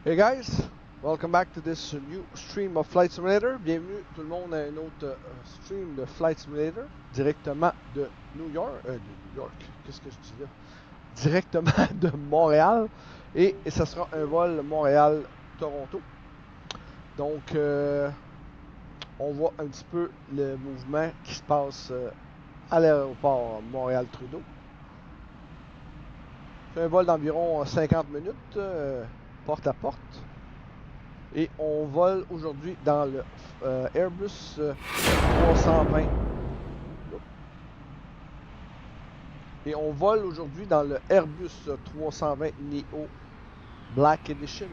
Hey guys, welcome back to this new stream of Flight Simulator. Bienvenue tout le monde à un autre stream de Flight Simulator directement de New York. Qu'est-ce que je dis là? Directement de Montréal. Et ça sera un vol Montréal-Toronto. Donc, on voit un petit peu le mouvement qui se passe à l'aéroport Montréal-Trudeau. C'est un vol d'environ 50 minutes, porte à porte. Et on vole aujourd'hui dans le Airbus 320. Et on vole aujourd'hui dans le Airbus 320Neo Black Edition.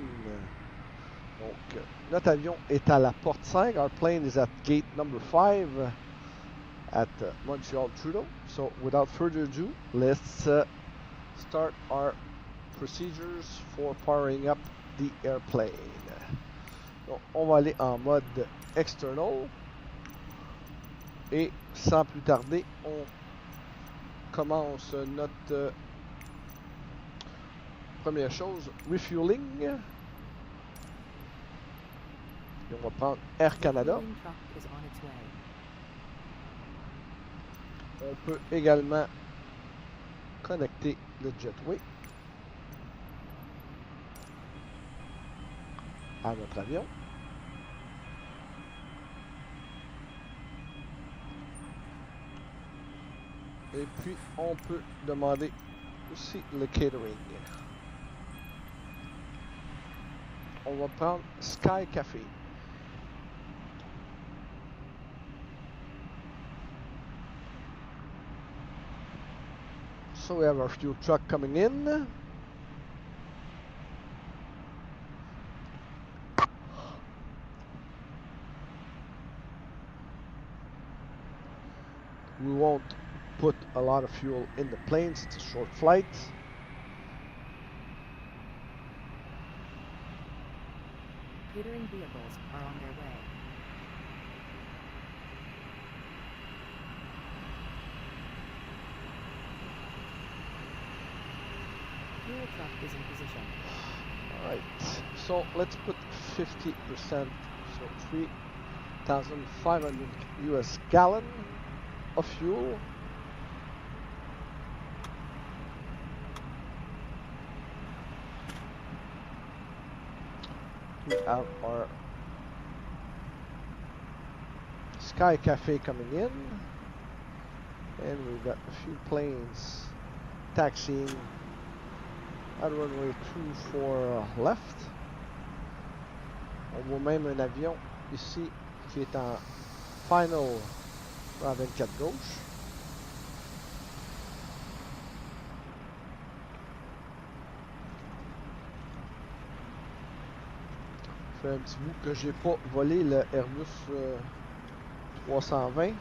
Donc, notre avion est à la porte 5. Our plane is at gate number 5 at Montreal Trudeau. So, without further ado, let's start our procedures for powering up the airplane. Donc, on va aller en mode external et sans plus tarder, on commence notre première chose, refueling. Et on va prendre Air Canada. On peut également connecter le jetway à notre avion. Et puis, on peut demander aussi le catering. On va prendre Sky Café. So we have our fuel truck coming in. We won't put a lot of fuel in the planes, it's a short flight. Catering vehicles are on their way. Fuel truck is in position. Alright, so let's put 50%, so 3,500 US gallon of fuel. We have our Sky Cafe coming in, and we've got a few planes taxiing at runway 24 left. On voit même un avion ici qui est en final à 24 gauche. Ça fait un petit bout que j'ai pas volé le Airbus 320.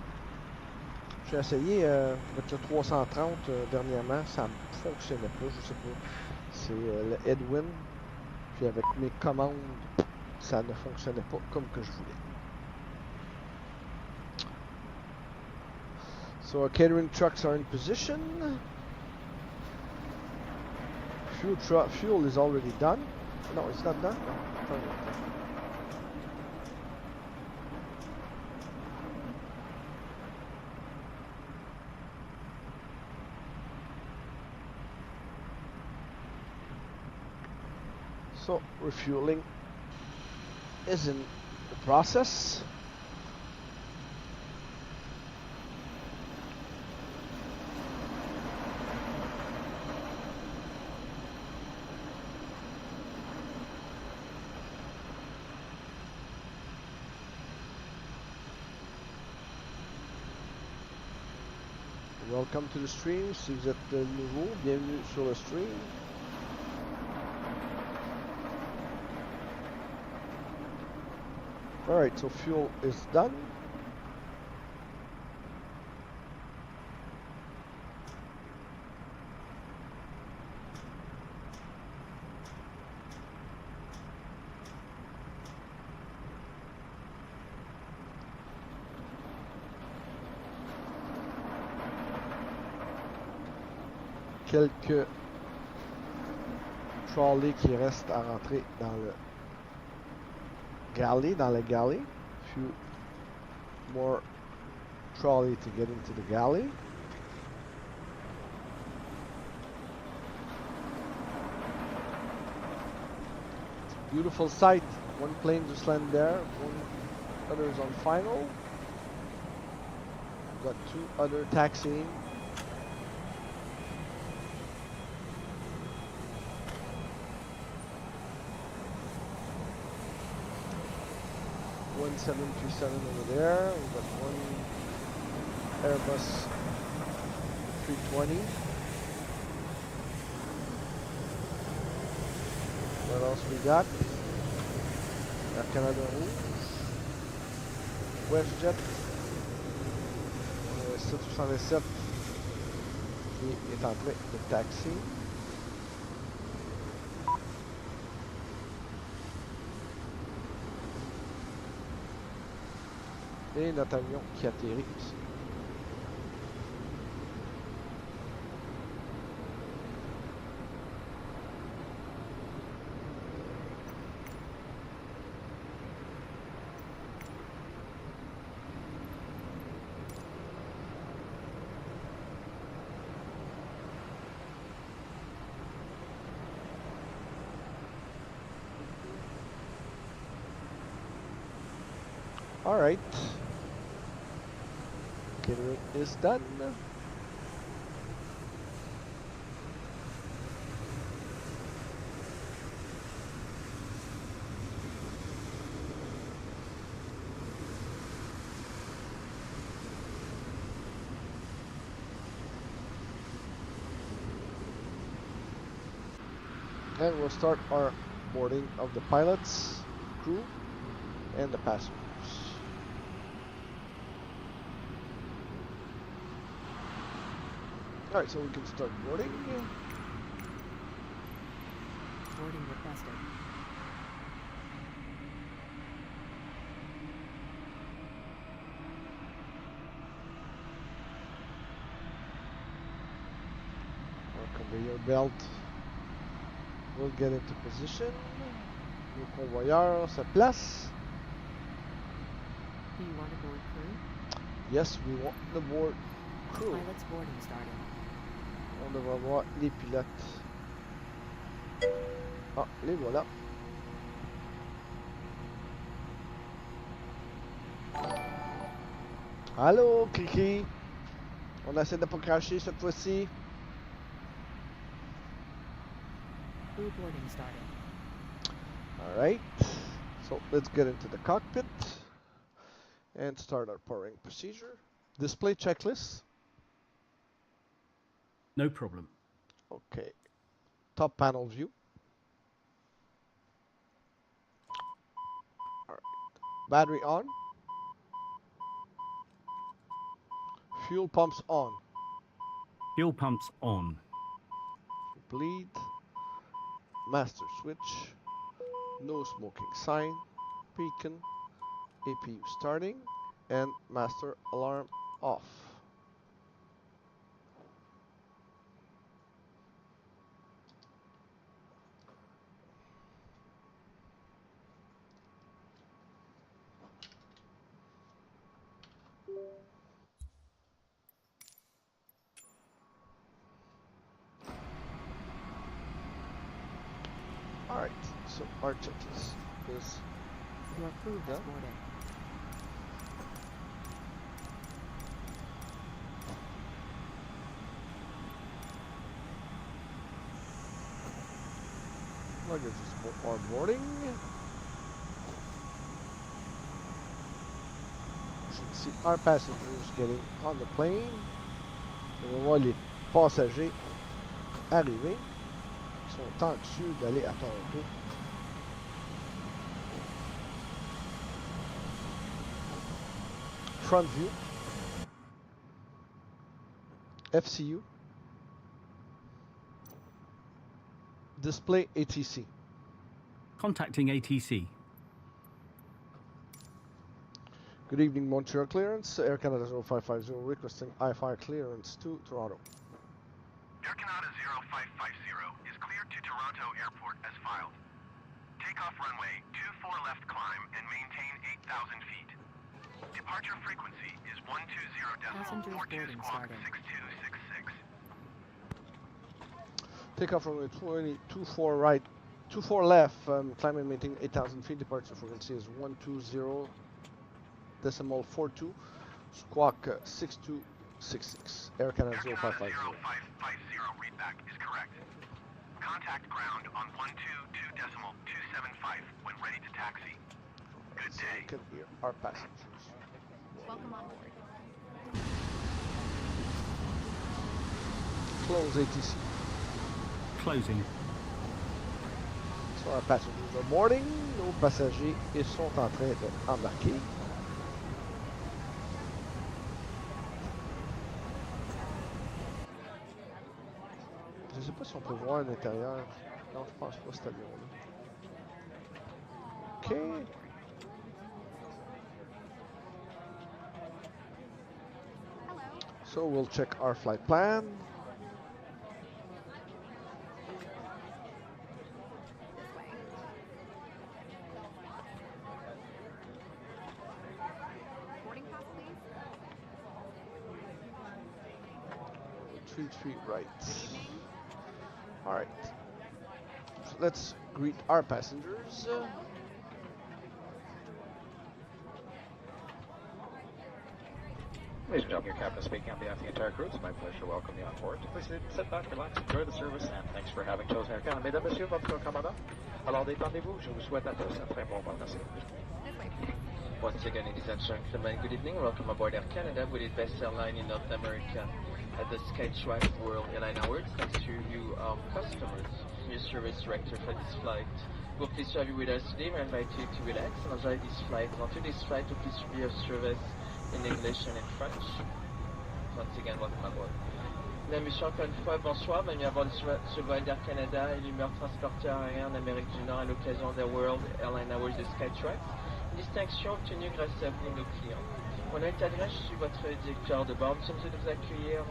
J'ai essayé avec le 330 dernièrement, ça ne fonctionnait pas, je sais pas. C'est le headwind. Puis avec mes commandes, ça ne fonctionnait pas comme que je voulais. So our catering trucks are in position. Fuel is already done. No, it's not done. No. So refueling is in the process. Welcome to the stream. Si vous êtes nouveau, bienvenue sur le stream. Alright, so fuel is done. Quelques trolley qui reste à rentrer dans le galley, Few more trolley to get into the galley. Beautiful sight. One plane just landed there. One other is on final. Got two other taxiing. One 737 over there. We've got one Airbus 320. What else we got? Air Canada Rouge. WestJet. 767 qui est en train de taxi. Et notre avion qui atterrit ici. All right. Catering is done. And we'll start our boarding of the pilots, crew, and the passengers. Alright, so we can start boarding. Boarding requested. Our conveyor belt will get into position. Le convoyeur se place. Do you want to board crew? Yes, we want the board crew. Pilots boarding starting. On devrait voir les pilotes. Ah, les voilà. Allô, Kiki. On essaie de pas cracher cette fois-ci. Crew boarding starting. Alright. So let's get into the cockpit and start our powering procedure. Display checklist. No problem. Okay. Top panel view. Alright. Battery on. Fuel pumps on. Fuel pumps on. Bleed. Master switch. No smoking sign. Beacon. APU starting. And master alarm off. Alright, so our checklist is Your crew has done. boarded. Luggage is on boarding. You should see our passengers getting on the plane. On va voir les passagers arriver. Ils sont anxieux d'aller à Toronto. Front view. FCU. Display ATC. Contacting ATC. Good evening, Montreal clearance. Air Canada 0550 requesting IFR clearance to Toronto. Air Canada 0550 is cleared to Toronto Airport as filed. Takeoff runway 24 left climb and maintain 8,000 feet. Departure frequency is 120.42 Passengers boarding squawk started. 6266. Takeoff runway 24 right, 24 left, climb and maintain 8,000 feet. Departure frequency is 120.42, squawk 6266. Air Canada Air Canada 0550. 0550 readback is correct. Contact ground on 122.275 when ready to taxi. Good So day. we can hear our passengers. Welcome on board. Close ATC. Closing. So our passengers are boarding. Nos passagers, ils sont en train d'embarquer. Je sais pas si on peut voir à l'intérieur. Non, je pense pas cet avion-là. OK. So we'll check our flight plan. Boarding pass, please. 33 right. Good evening. All right. So let's greet our passengers. Ladies and gentlemen, your captain speaking on behalf of the entire crew. It's my pleasure to welcome you on board. Please sit back, relax, enjoy the service, and thanks for having chosen Air Canada. Mesdames, Messieurs, votre commandant. Alors détendez-vous, je vous souhaite à tous un très bon vol. Merci. This way, please. Once again, ladies and gentlemen, good evening. Welcome aboard Air Canada with the best airline in North America at the CYUL Airline Awards. Thanks to you, customers. Your service director for this flight. We're pleased to have you with us today. We invite you to relax and enjoy this flight. On today's flight, we're pleased to be your service in English and in French. Once again, welcome aboard. Mesdames, Messieurs, encore une fois, bonsoir. Bienvenue à bord de ce vol d'Air Canada et l'humeur transporteur aérien en Amérique du Nord à l'occasion des World Airline Awards de Skytrax. Distinction obtenue grâce à vous, nos clients. Mon nom est Adrien, je suis votre directeur de bord. Nous sommes heureux de vous accueillir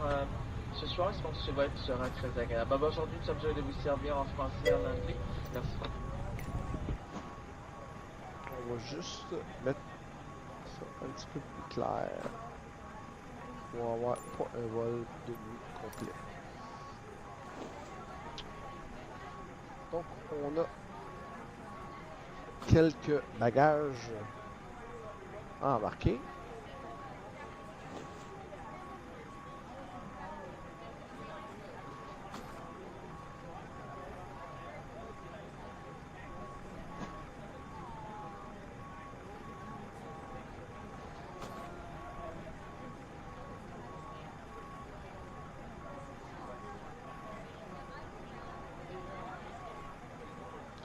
ce soir. J'espère que ce vol sera très agréable. Aujourd'hui, nous sommes heureux de vous servir en français et en anglais. Merci. On va juste mettre ça un petit peu plus clair pour avoir pas un vol de nuit complet. Donc, on a quelques bagages à embarquer.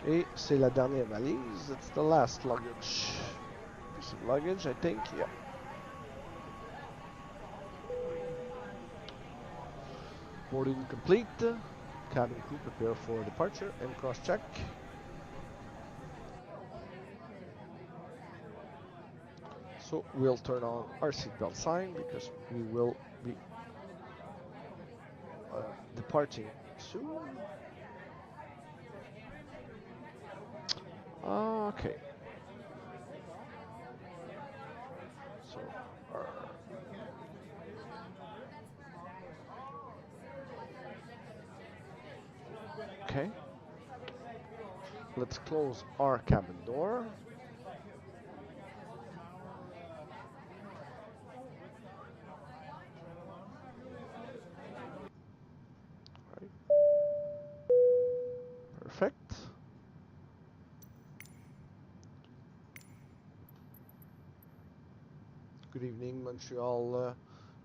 Et c'est la dernière valise. It's the last luggage. Piece of luggage, I think. Yeah. Boarding complete. Cabin crew prepare for departure and cross-check. So we'll turn on our seatbelt sign because we will be departing soon. Okay. So, okay. Let's close our cabin door. Right. Perfect. Good evening, Montreal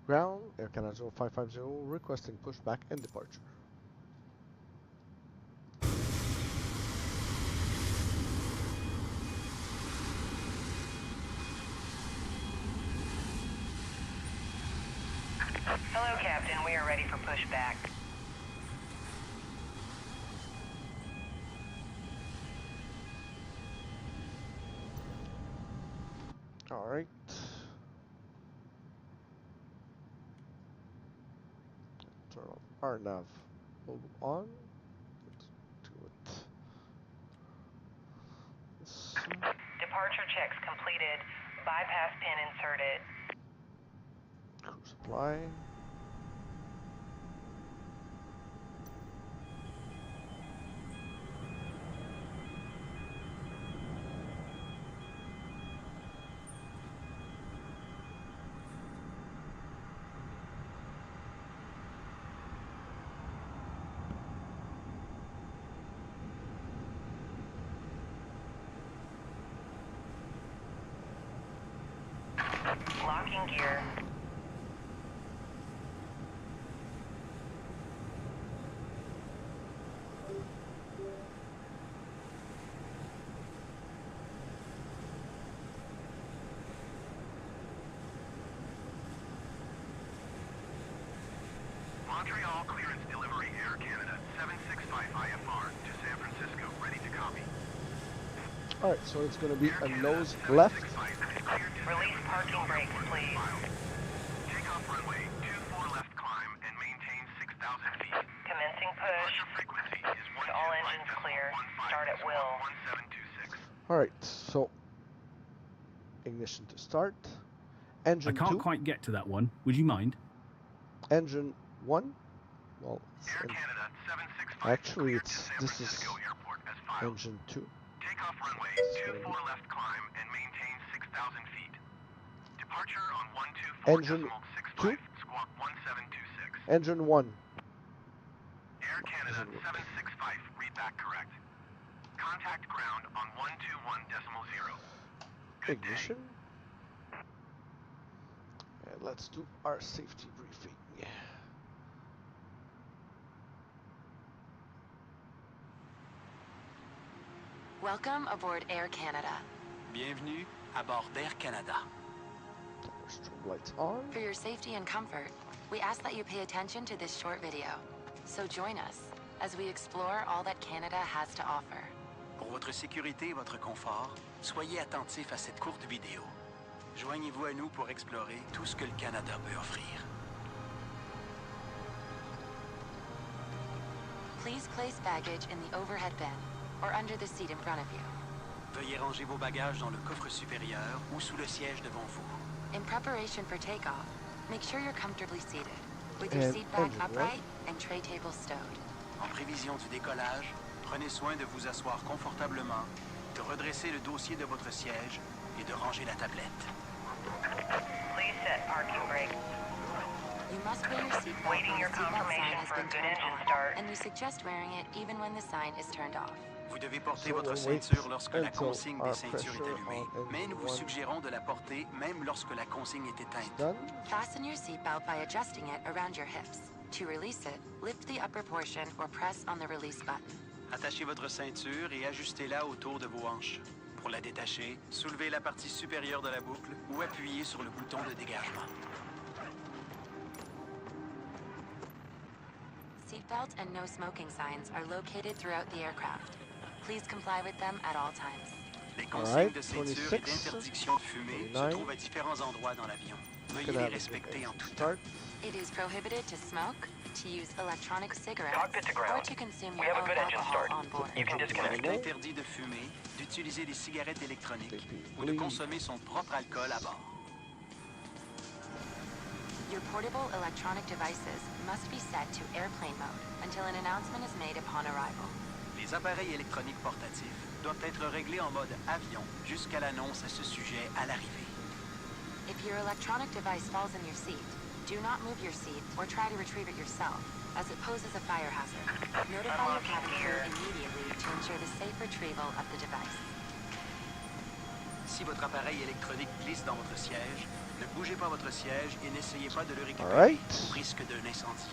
ground. Air Canada 0550 requesting pushback and departure. Hello, Captain. We are ready for pushback. All right. Turn on our nav. Hold on. Do it. This. Departure checks completed. Bypass pin inserted. Crew supply. Locking gear. Montreal clearance delivery Air Canada 765 IFR to San Francisco, ready to copy. Alright, so it's going to be Air a Canada nose left. 765 is cleared to Release parking brakes, please. Take off runway 24 left climb and maintain 6,000 feet. Commencing push. Departure frequency is All engines clear. Start at will. 1726. Alright, so ignition to start. I Engine can't 2. quite get to that one. Would you mind? Engine 1. Well, it's Air Canada 765 actually, cleared to it's San this is Francisco Airport as filed. engine 2. Take off runway 24 left climb and maintain 6,000 feet. Departure on 124.65 Engine 2. squawk 1726. Engine 1. Air Canada 765, read back correct. Contact ground on 121.0. Good day. Ignition. And let's do our safety briefing. Welcome aboard Air Canada. Bienvenue à bord d'Air Canada. Our strobe lights on. For your safety and comfort, we ask that you pay attention to this short video. So join us as we explore all that Canada has to offer. Pour votre sécurité et votre confort, soyez attentifs à cette courte vidéo. Joignez-vous à nous pour explorer tout ce que le Canada peut offrir. Please place baggage in the overhead bin or under the seat in front of you. Veuillez ranger vos bagages dans le coffre supérieur ou sous le siège devant vous. In preparation for takeoff, make sure you're comfortably seated, with your And seat back engine, upright right? and tray table stowed. En prévision du décollage, prenez soin de vous asseoir confortablement, de redresser le dossier de votre siège et de ranger la tablette. Please set parking brake. You must wear your seatbelt Waiting when your the seatbelt sign confirmation has for a been good turned engine on, start. and we suggest wearing it even when the sign is turned off. Vous devez porter So votre we'll wait ceinture lorsque la until consigne our des ceintures est pressure allumée, on mais engine nous vous 1 suggérons de la porter même lorsque la consigne est éteinte. done. Fasten your seatbelt by adjusting it around your hips. To release it, lift the upper portion or press on the release button. Attachez votre ceinture et ajustez-la autour de vos hanches. Pour la détacher, soulevez la partie supérieure de la boucle ou appuyez sur le bouton de dégagement. Seatbelt and no smoking signs are located throughout the aircraft. Please comply with them at all times. Les consignes Alright, de ceinture et 26, d'interdiction de fumer se 29. trouvent à différents endroits dans l'avion. Veuillez Gonna les have a respecter en good tout temps. start. It is prohibited to smoke, to use electronic cigarettes, Cockpit to or ground. to consume We your have a own good engine alcohol start. on board. You can Il disconnect. est interdit de fumer, d'utiliser des cigarettes électroniques ou de Please. consommer son propre alcool à bord. Your portable electronic devices must be set to airplane mode until an announcement is made upon arrival. Les appareils électroniques portatifs doivent être réglés en mode avion jusqu'à l'annonce à ce sujet à l'arrivée. If your electronic device falls in your seat, do not move your seat or try to retrieve it yourself, as it poses a fire hazard. Notify your cabin crew immediately to ensure the safe retrieval of the device. Si votre appareil électronique glisse dans votre siège, ne bougez pas votre siège et n'essayez pas de le récupérer Alright. au risque d'un incendie.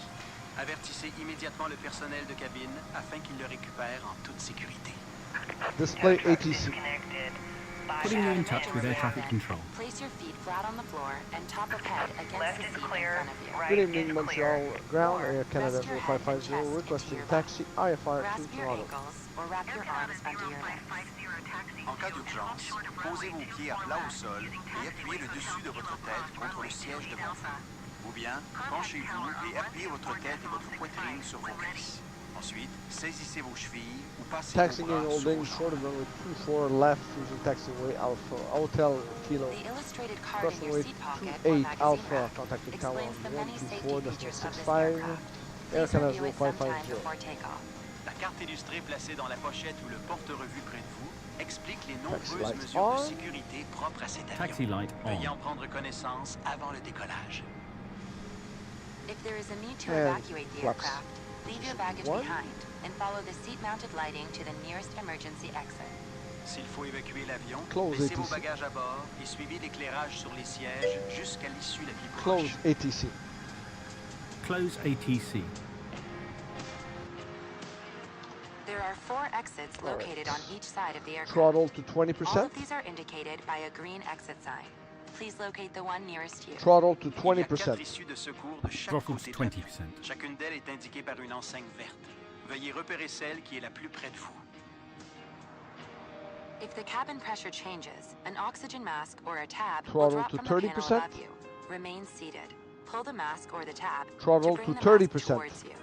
Avertissez immédiatement le personnel de cabine afin qu'il le récupère en toute sécurité. Display Tow truck ATC. disconnected. Putting you in Bypass touch with air traffic control. Place your feet flat on the floor and top of head against Left the is seat in clear. front of you. Right Good is evening, clear. Montreal Ground, Or Air Canada rest your head and 0550, chest into requesting your taxi IFR Grasp to your Toronto. ankles or wrap your arms under your legs. En cas d'urgence, posez vos pieds à plat au sol et appuyez le dessus de votre tête contre le siège devant vous. Ou bien, penchez-vous et appuyez votre tête et votre poitrine sur vos cuisses. Ensuite, saisissez vos chevilles ou passez Taxing vos and bras sur holding vos short jambes. of runway 24 left using taxiway Alpha. Hotel Kilo. The illustrated card Cross in your runway seat pocket or 28 magazine Alpha. rack Contacting tower explains the many safety 124 features of this 65. aircraft. Air Please Canada review it sometime 0550. before takeoff. La carte illustrée placée dans la pochette ou le porte-revue près de vous explique les Taxi nombreuses lights mesures de on. sécurité propres à cet Taxi avion. light Veuillez on. en prendre connaissance avant le décollage. If there is a need to And evacuate the flux. aircraft, leave your baggage One. behind and follow the seat-mounted lighting to the nearest emergency exit. S'il faut évacuer l'avion, Close laissez vos ATC. bagages à bord et suivez l'éclairage sur les sièges jusqu'à l'issue la plus Close proche. ATC. Close ATC. There are 4 exits located on each side of the aircraft. Throttle to All 20%. of these are indicated by a green exit sign. Please locate the one nearest you. Throttle to Il y a 20%. 4 issues de secours de chaque Throttle côté to de l'avion. 20%. Chacune d'elles est indiquée par une enseigne verte. Veuillez repérer celle qui est la plus près de vous. If the cabin pressure changes, an oxygen mask or a tab will Throttle drop to from the panel 30%. above you. Remain seated. Pull the mask or the tab Throttle to bring to the mask 30%. towards you.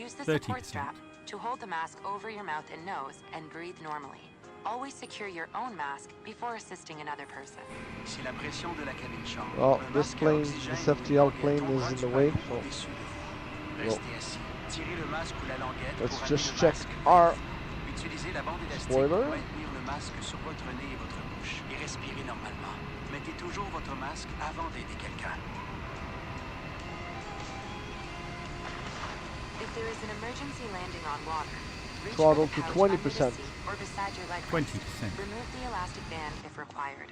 Use the support 30%. strap to hold the mask over your mouth and nose and breathe normally. Always secure your own mask before assisting another person. Si la pression de la cabine change, Well, un this masque à plane, oxygène this ou FTL une plane languette is in the tombera way, du ballon so au-dessus de vous. Restez assis. Tirez le masque ou la languette let's pour just amener le check masque our vers vous. Utilisez la bande élastique spoiler. pour maintenir le masque sur votre nez et votre bouche et respirez normalement. Mettez toujours votre masque avant d'aider quelqu'un. If there is an emergency landing on water, reach Throttle for the to pouch under the 20%. seat or beside your leg rest. 20%. Remove the elastic band if required.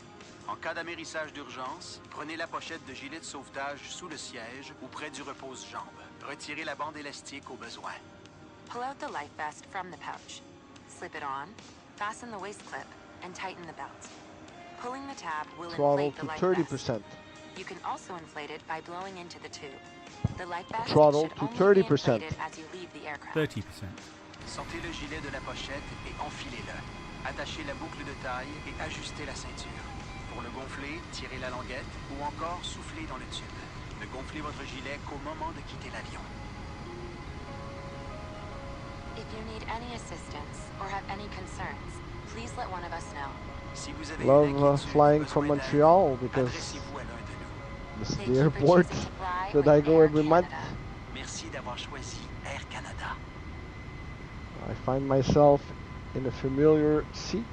En cas d'amérissage d'urgence, prenez la pochette de gilet de sauvetage sous le siège ou près du repose-jambes. Retirez la bande élastique au besoin. Pull out the life vest from the pouch. Slip it on, fasten the waist clip, and tighten the belt. Pulling the tab will Throttle inflate the to life 30%. vest. You can also inflate it by blowing into the tube. The life vest Throttle should to only 30%. be inflated as you leave the aircraft. 30%. Sortez le gilet de la pochette et enfilez-le. Attachez la boucle de taille et ajustez la ceinture. Pour le gonfler, tirez la languette ou encore soufflez dans le tube. Ne gonflez votre gilet qu'au moment de quitter l'avion. If you need any assistance or have any concerns, please let one of us know. Si vous avez une Love inquiétude ou flying besoin from d'aide, Montreal because adressez-vous à l'un de nous. this is Thank the you for airport choosing to fly that with I go Air every month. Canada. Merci d'avoir choisi Air Canada. I find myself in a familiar seat.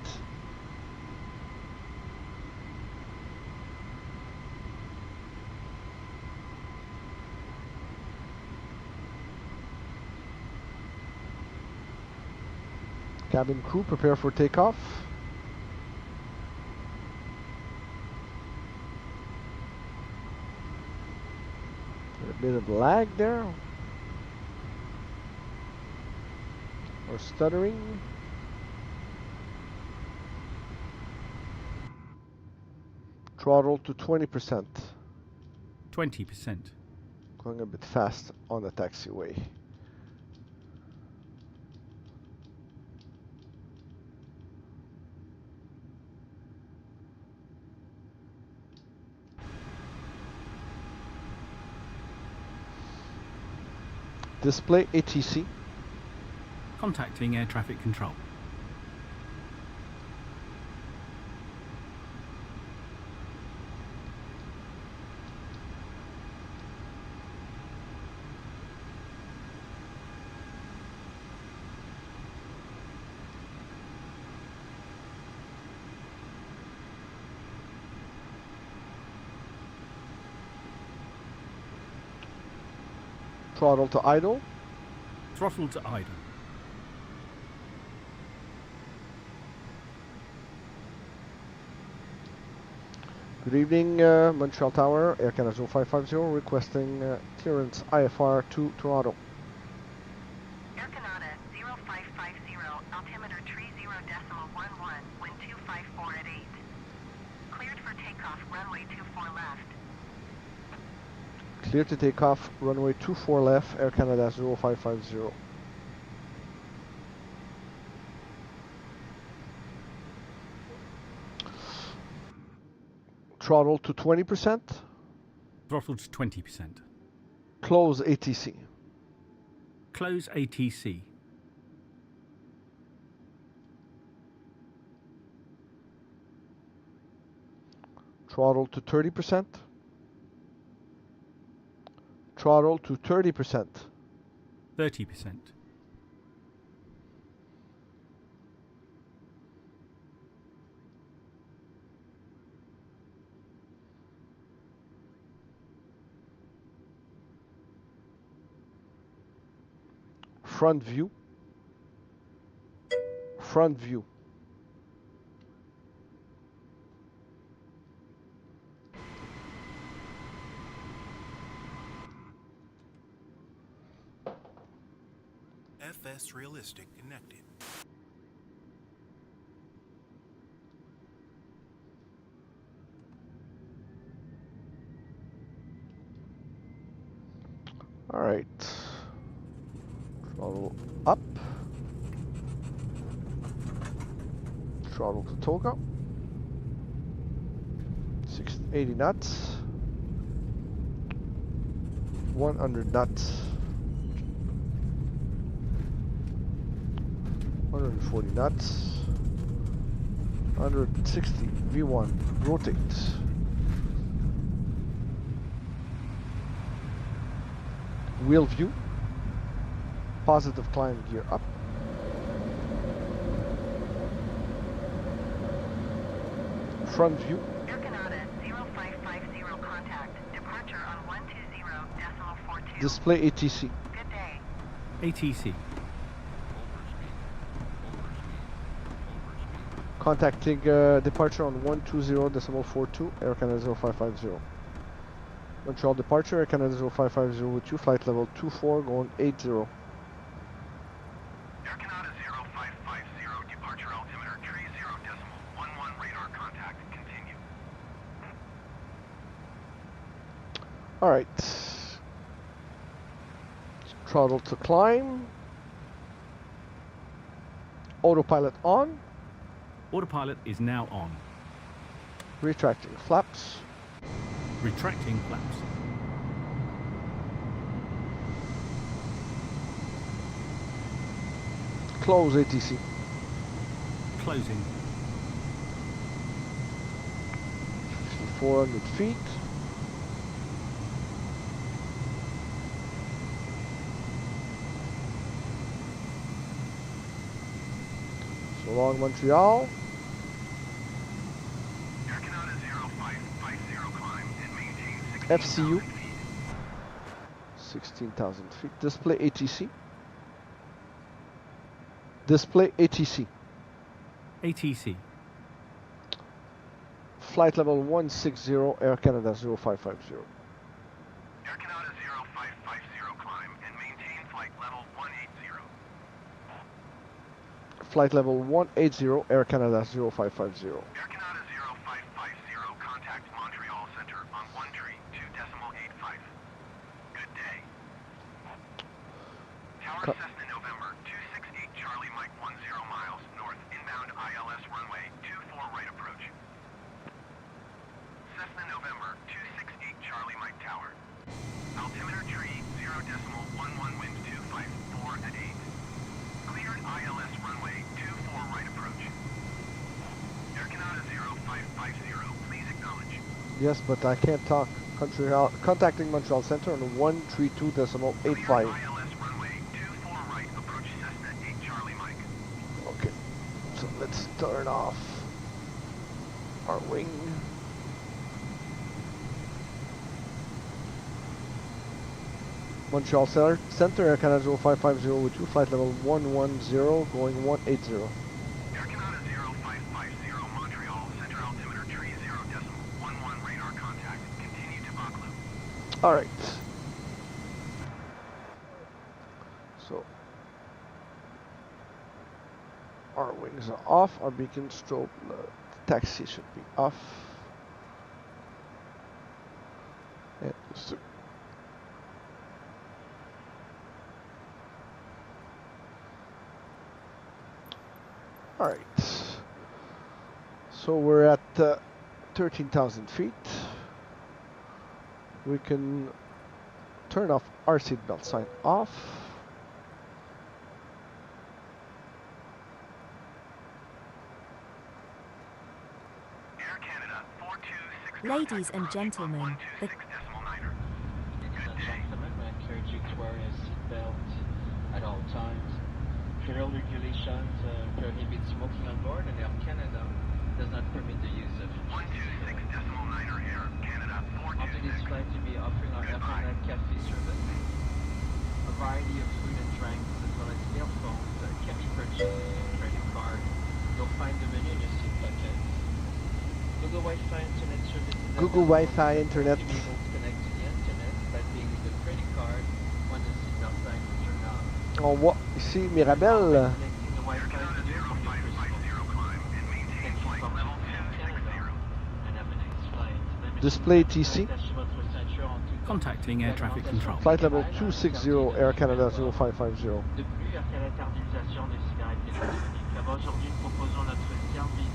Cabin crew, prepare for takeoff. A bit of lag there. Or stuttering. Throttle to 20%. 20%. Going a bit fast on the taxiway. Display ATC. Contacting air traffic control. Throttle to idle. Throttle to idle. Good evening, Montreal Tower, Air Canada 0550, requesting clearance IFR to Toronto. Air Canada 0550, altimeter 30.11, wind 254 at 8. Cleared for takeoff, runway 24 left. Clear to take off, runway 24 left, Air Canada 0550. Throttle to 20%. Throttle to 20%. Close ATC. Close ATC. Throttle to 30%. Throttle to 30%. 30%. Front view. Front view. FS Realistic connected. All right. Throttle up. Throttle to Toga. 680 knots. 100 knots. 140 knots. 160 V1. Rotate. Wheel view. Positive climb gear up. Front view. Air Canada 0550 contact. Departure on 120.42. Display ATC. Good day. ATC. Contacting departure on 120.42, Air Canada 0550. Montreal departure, Air Canada 0550 with you, flight level 24 going 80. Air Canada 0550, departure altimeter 30.11 radar contact, continue. Alright. Throttle to climb. Autopilot on. Autopilot is now on. Retracting flaps. Retracting flaps. Close ATC. Closing. 400 feet. So long Montreal. Air Canada 0550, climb and maintain 16,000 FCU. feet. 16,000 feet. Display ATC. Display ATC. ATC. Flight level 160, Air Canada 0550. Air Canada 0550, climb and maintain flight level 180. Flight level 180, Air Canada 0550. Air Canada 0550, contact Montreal Center on 132.85. Good day. Tower Cessna November 268 Charlie Mike 10 miles north, inbound ILS runway 24 right approach. Cessna November 268 Charlie Mike Tower. Altimeter tree 0.11 wind 254 at 8. Cleared ILS runway 24 right approach. Air Canada 0550, please acknowledge. Yes, but I can't talk. Contacting Montreal Center on 132.85. Cleared ILS runway 24 right approach Cessna 8 Charlie Mike. Okay, so let's turn off our wing. Montreal Center, Air Canada 0550 with you, flight level 110, going 180. Air Canada 0550, Montreal, center altimeter tree 0.11 radar contact. Continue to Baclou. Alright. So, our wings are off, our beacon strobe taxi should be off. And so Alright, so we're at 13,000 feet. We can turn off our seatbelt sign off. Air Canada 4269 Ladies and gentlemen, the Ladies and gentlemen, we encourage you to wear a seatbelt at all times. Federal regulations prohibit smoking on board, and Air Canada does not permit the use of 126.9er Air Canada On today's 426. flight, you'll be offering our Air Canada cafe service. A variety of food and drinks, as well as earphones, can be purchased using credit card. You'll find the menu in your seat pocket. Google Wi-Fi internet service is Google available. Wi-Fi internet. You'll be able to connect to the internet by paying with your credit card when the seatbelt sign is turned on. On voit ici Mirabel. Connecting the Wi-Fi video from your personal Climb and maintain Thank you flight for level choosing Air Canada, and have a nice flight. Display TC. Attachez votre ceinture en tout temps. Contacting air traffic control. Flight level 260 Air Canada 0550. De plus, Air Canada tardisation des cigarettes électroniques. Alors aujourd'hui, nous proposons notre service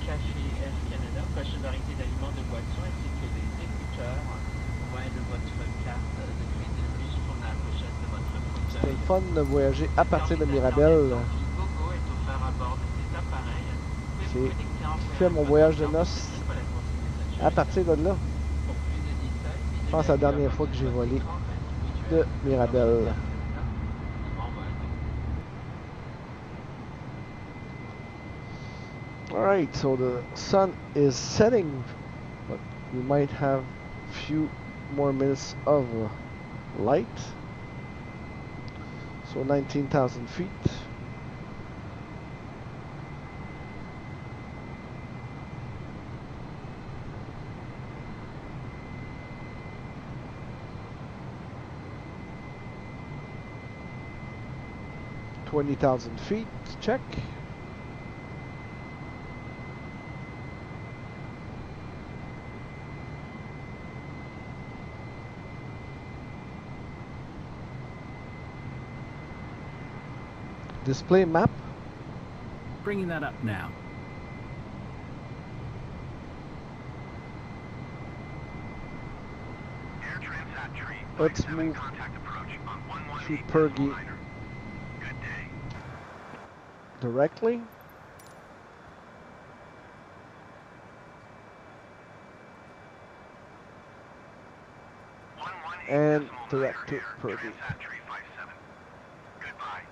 Café Air Canada, fraîche variété d'aliments de boissons ainsi que des écouteurs. Au moyen de votre carte de crédit, plus pour la pochette de votre C'est fauteuil. le fun de voyager à partir de Mirabel. Gogo est offert à bord de ces appareils. C'est fait mon voyage de noces à partir de là. Je pense à la dernière fois que j'ai volé de Mirabel. Alright, so the sun is setting, but we might have a few more minutes of light. So 19,000 feet. $20,000 feet, check. Display map. Bringing that up now. Air Transat tree. Let's 57 move contact approach on to 118.9er. Pergy Good day. directly. And direct to Pergy. Transat tree 57. Goodbye.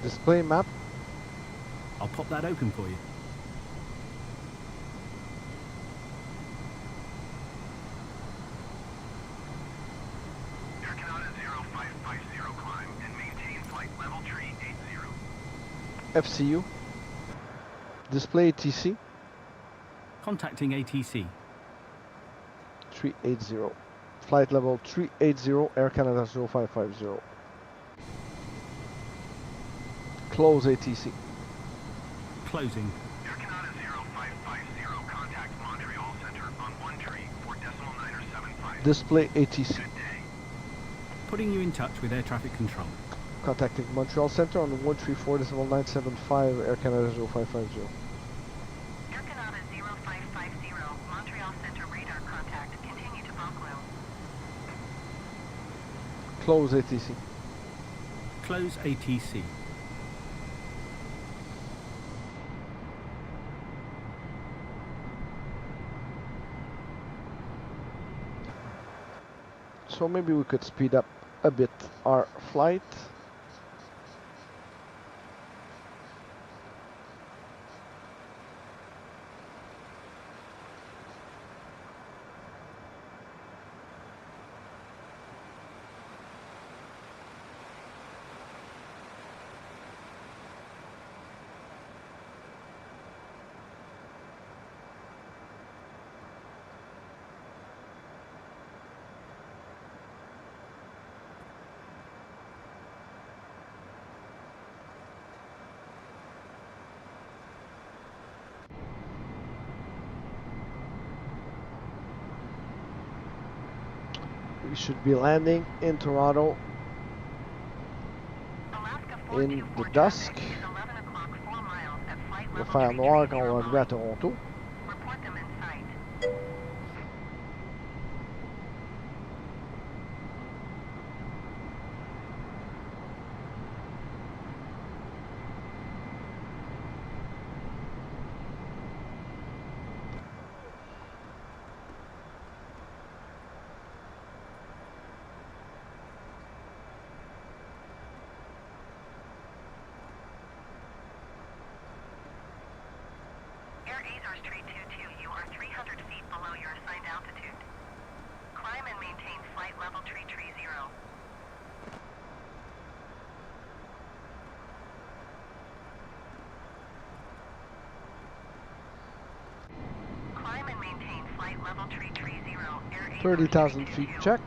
Display map. I'll pop that open for you. Air Canada 0550 climb and maintain flight level tree 80. FCU. Display TC Contacting ATC. 380. Flight level 380 Air Canada 0550. Close ATC. Closing. Air Canada 0550 contact Montreal Center on 1 tree 4.975. Display ATC. Good day. Putting you in touch with air traffic control. Contacting Montreal Center on 134.975 Air Canada 0550. Air Canada 0550, Montreal Center radar contact. Continue to Buffalo. Close ATC. Close ATC. So maybe we could speed up a bit our flight. We should be landing in Toronto in the dusk. Il va faire noir quand on va arriver à Toronto. Climb and maintain flight level 330. Air 30,000 feet check.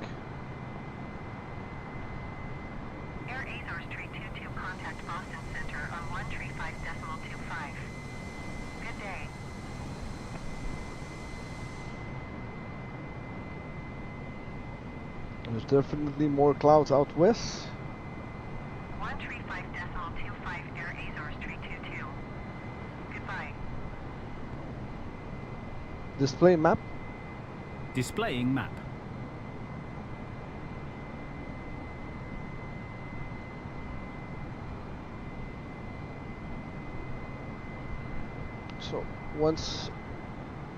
Air Azores 322, contact Boston Center on 135.25. Good day. There's definitely more clouds out west. 135.25, Air Azores 322. Goodbye. Display map. Displaying map. So once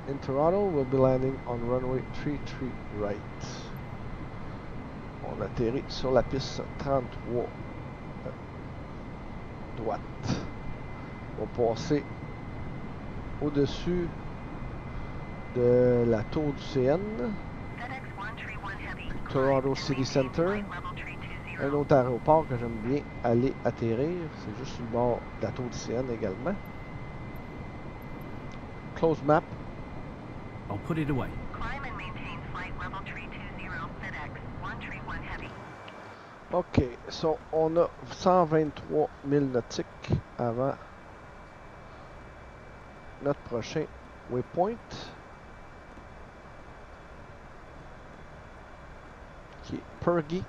in Toronto, we'll be landing on runway 33 right. On atterrit sur la piste 33 droite. On va passer au-dessus de la tour du CN, Toronto City Center, un autre aéroport que j'aime bien aller atterrir, c'est juste sur le bord de la tour du CN également. Close map. I'll put it away. Climb and maintain flight level 320, FedEx 131 Heavy. Ok, so on a 123 000 nautiques avant notre prochain waypoint, qui est Purgy.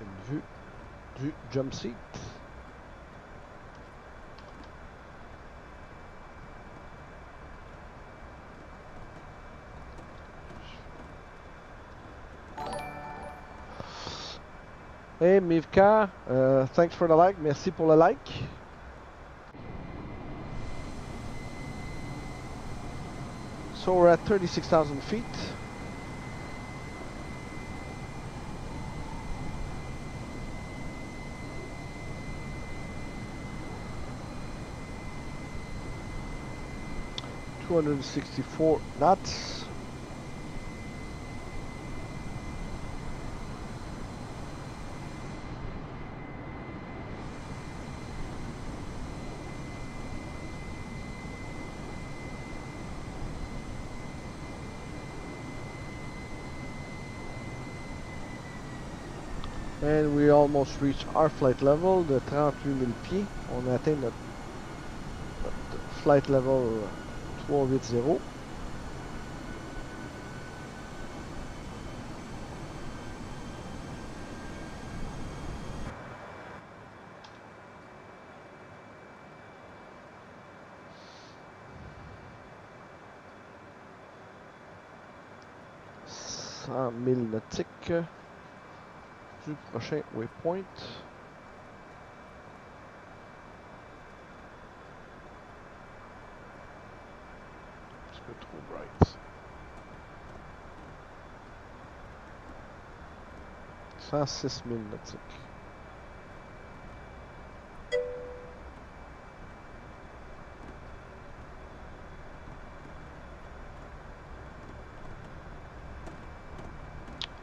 Une vue du jump seat. Hey Mivka, thanks for the like. Merci pour le like. So we're at 36,000 feet. $264 knots. And we almost reached our flight level de 38 000 pieds. On a atteint notre flight level 380. Nautiques du prochain waypoint. Un petit peu trop bright. 106 000 nautiques.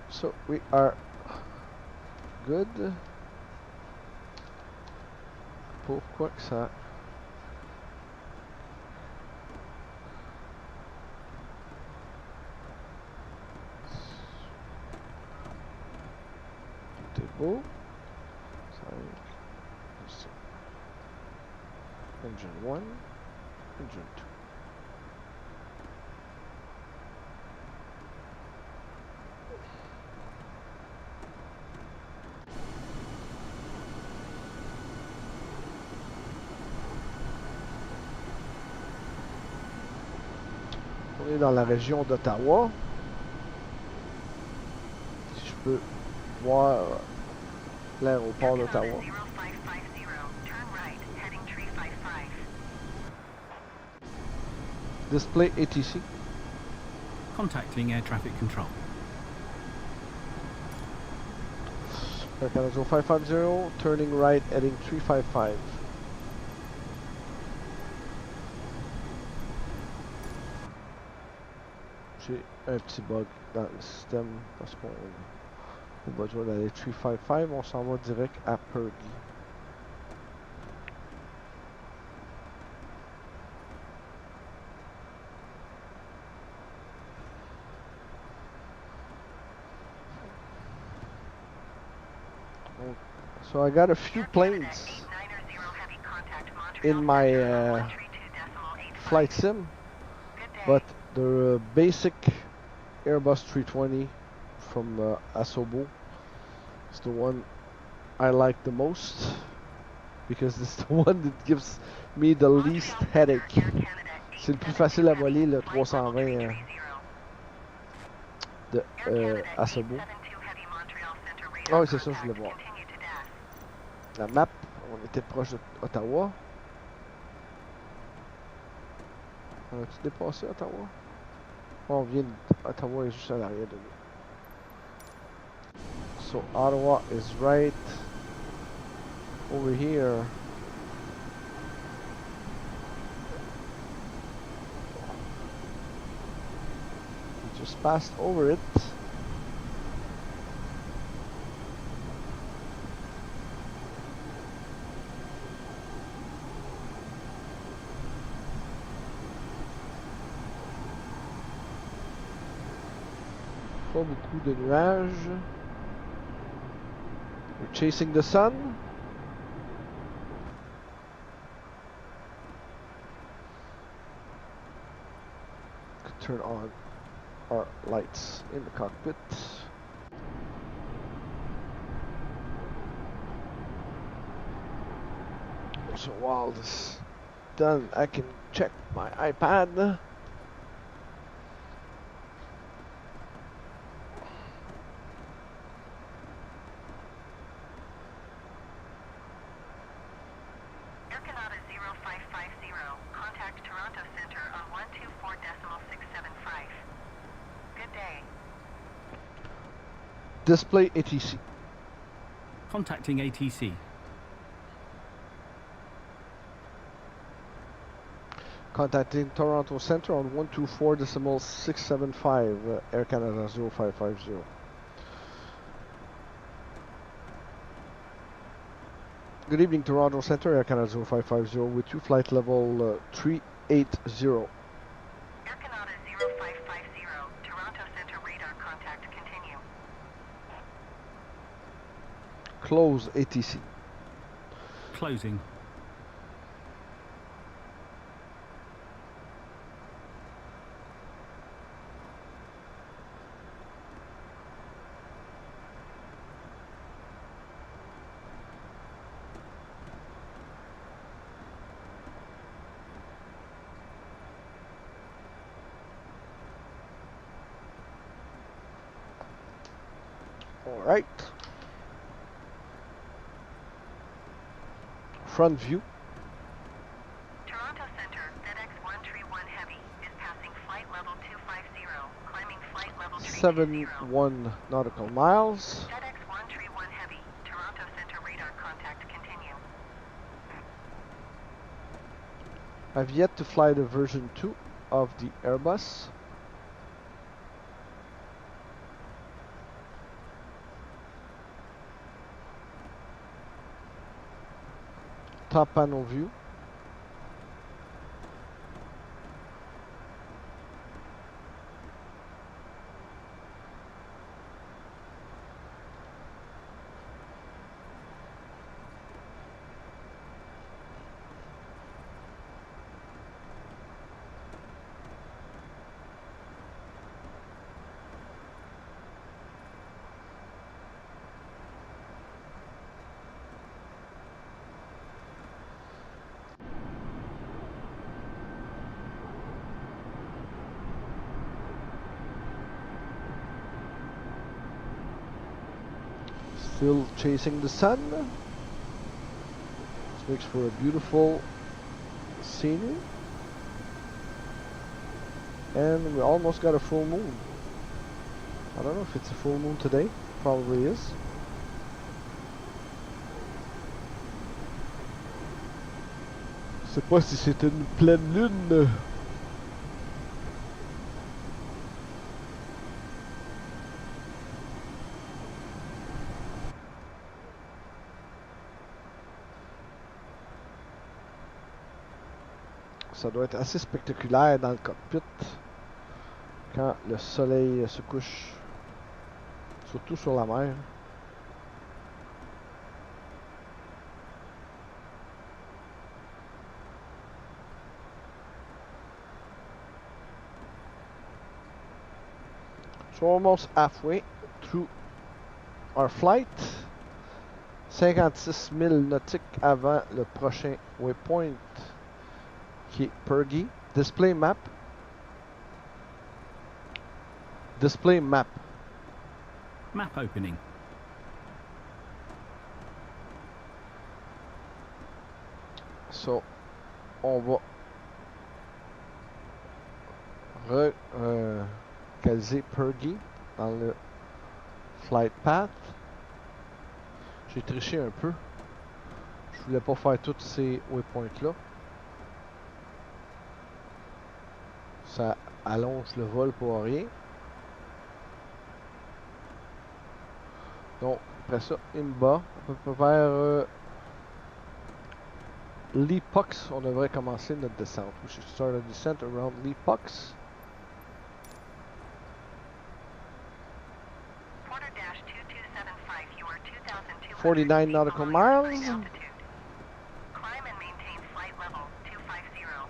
So we are good. Pourquoi que ça beau. Engine 1, engine 2. On est dans la région d'Ottawa. Si je peux voir l'aéroport d'Ottawa. Display ATC. Contacting air traffic control. Air Canada 0550, turning right, heading 355. J'ai un petit bug dans le système parce qu'on a besoin d'aller 355, on s'en va direct à Purdy. So I got a few planes in my flight sim, but the basic Airbus 320 from Asobo is the one I like the most because it's the one that gives me the least headache. C'est le plus facile à voler, le 320 de Asobo. Ah oui, c'est ça, je voulais voir. La map, on était proche d'Ottawa. On a-tu dépassé Ottawa? On vient d'Ottawa est juste à l'arrière de nous. So Ottawa is right over here. We just passed over it. Pas beaucoup de nuages. We're chasing the sun. Could turn on our lights in the cockpit. So while this is done, I can check my iPad. Display ATC. Contacting ATC. Contacting Toronto Centre on 124.675 Air Canada 0550. Good evening, Toronto Centre, Air Canada 0550 with you, flight level 380. Air Canada 0550, Toronto Centre radar contact, continue. Close ATC. Closing. All right. Front view. Toronto Centre, FedEx 131 Heavy is passing flight level 250, climbing flight level 320. 71 nautical miles. FedEx 131 Heavy, Toronto Centre radar contact, continue. I've yet to fly the version 2 of the Airbus. Top panel view. Still chasing the sun. This makes for a beautiful scenery. And we almost got a full moon. I don't know if it's a full moon today. Probably is. Je sais pas si c'est une pleine lune. Ça doit être assez spectaculaire dans le cockpit quand le soleil se couche, surtout sur la mer. So almost halfway through our flight. 56 000 nautiques avant le prochain waypoint qui est Pergy. Display map. Display map. Map opening. So, on va localiser Pergy dans le flight path. J'ai triché un peu. Je voulais pas faire tous ces waypoints là. Ça allonge le vol pour rien. Donc, après ça, Imba, on peut vers Leapox, on devrait commencer notre descente. We should start a descent around Leapox. 49 nautical miles. Climb and maintain flight level 250.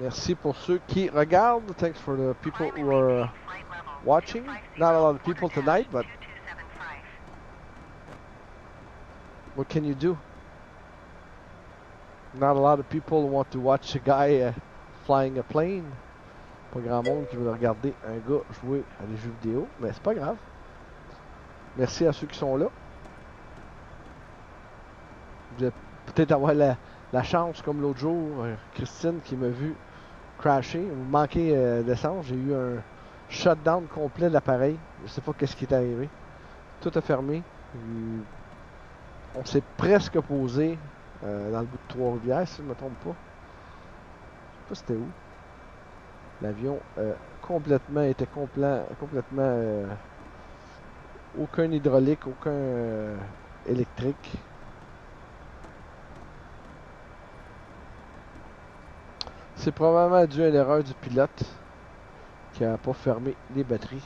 Merci pour ceux qui regardent. Thanks for the people who are watching. Not a lot of people tonight, but what can you do? Not a lot of people want to watch a guy flying a plane. Pas grand monde qui veut regarder un gars jouer à des jeux vidéo, mais c'est pas grave. Merci à ceux qui sont là. Vous allez peut-être avoir la chance, comme l'autre jour, Christine qui m'a vu crasher. Vous manquez d'essence. J'ai eu un shutdown complet de l'appareil. Je sais pas qu'est-ce qui est arrivé. Tout a fermé. On s'est presque posé dans le bout de Trois-Rivières, si je ne me trompe pas. Je sais pas c'était où. L'avion était complètement aucun hydraulique, aucun électrique. C'est probablement dû à l'erreur du pilote qui n'a pas fermé les batteries.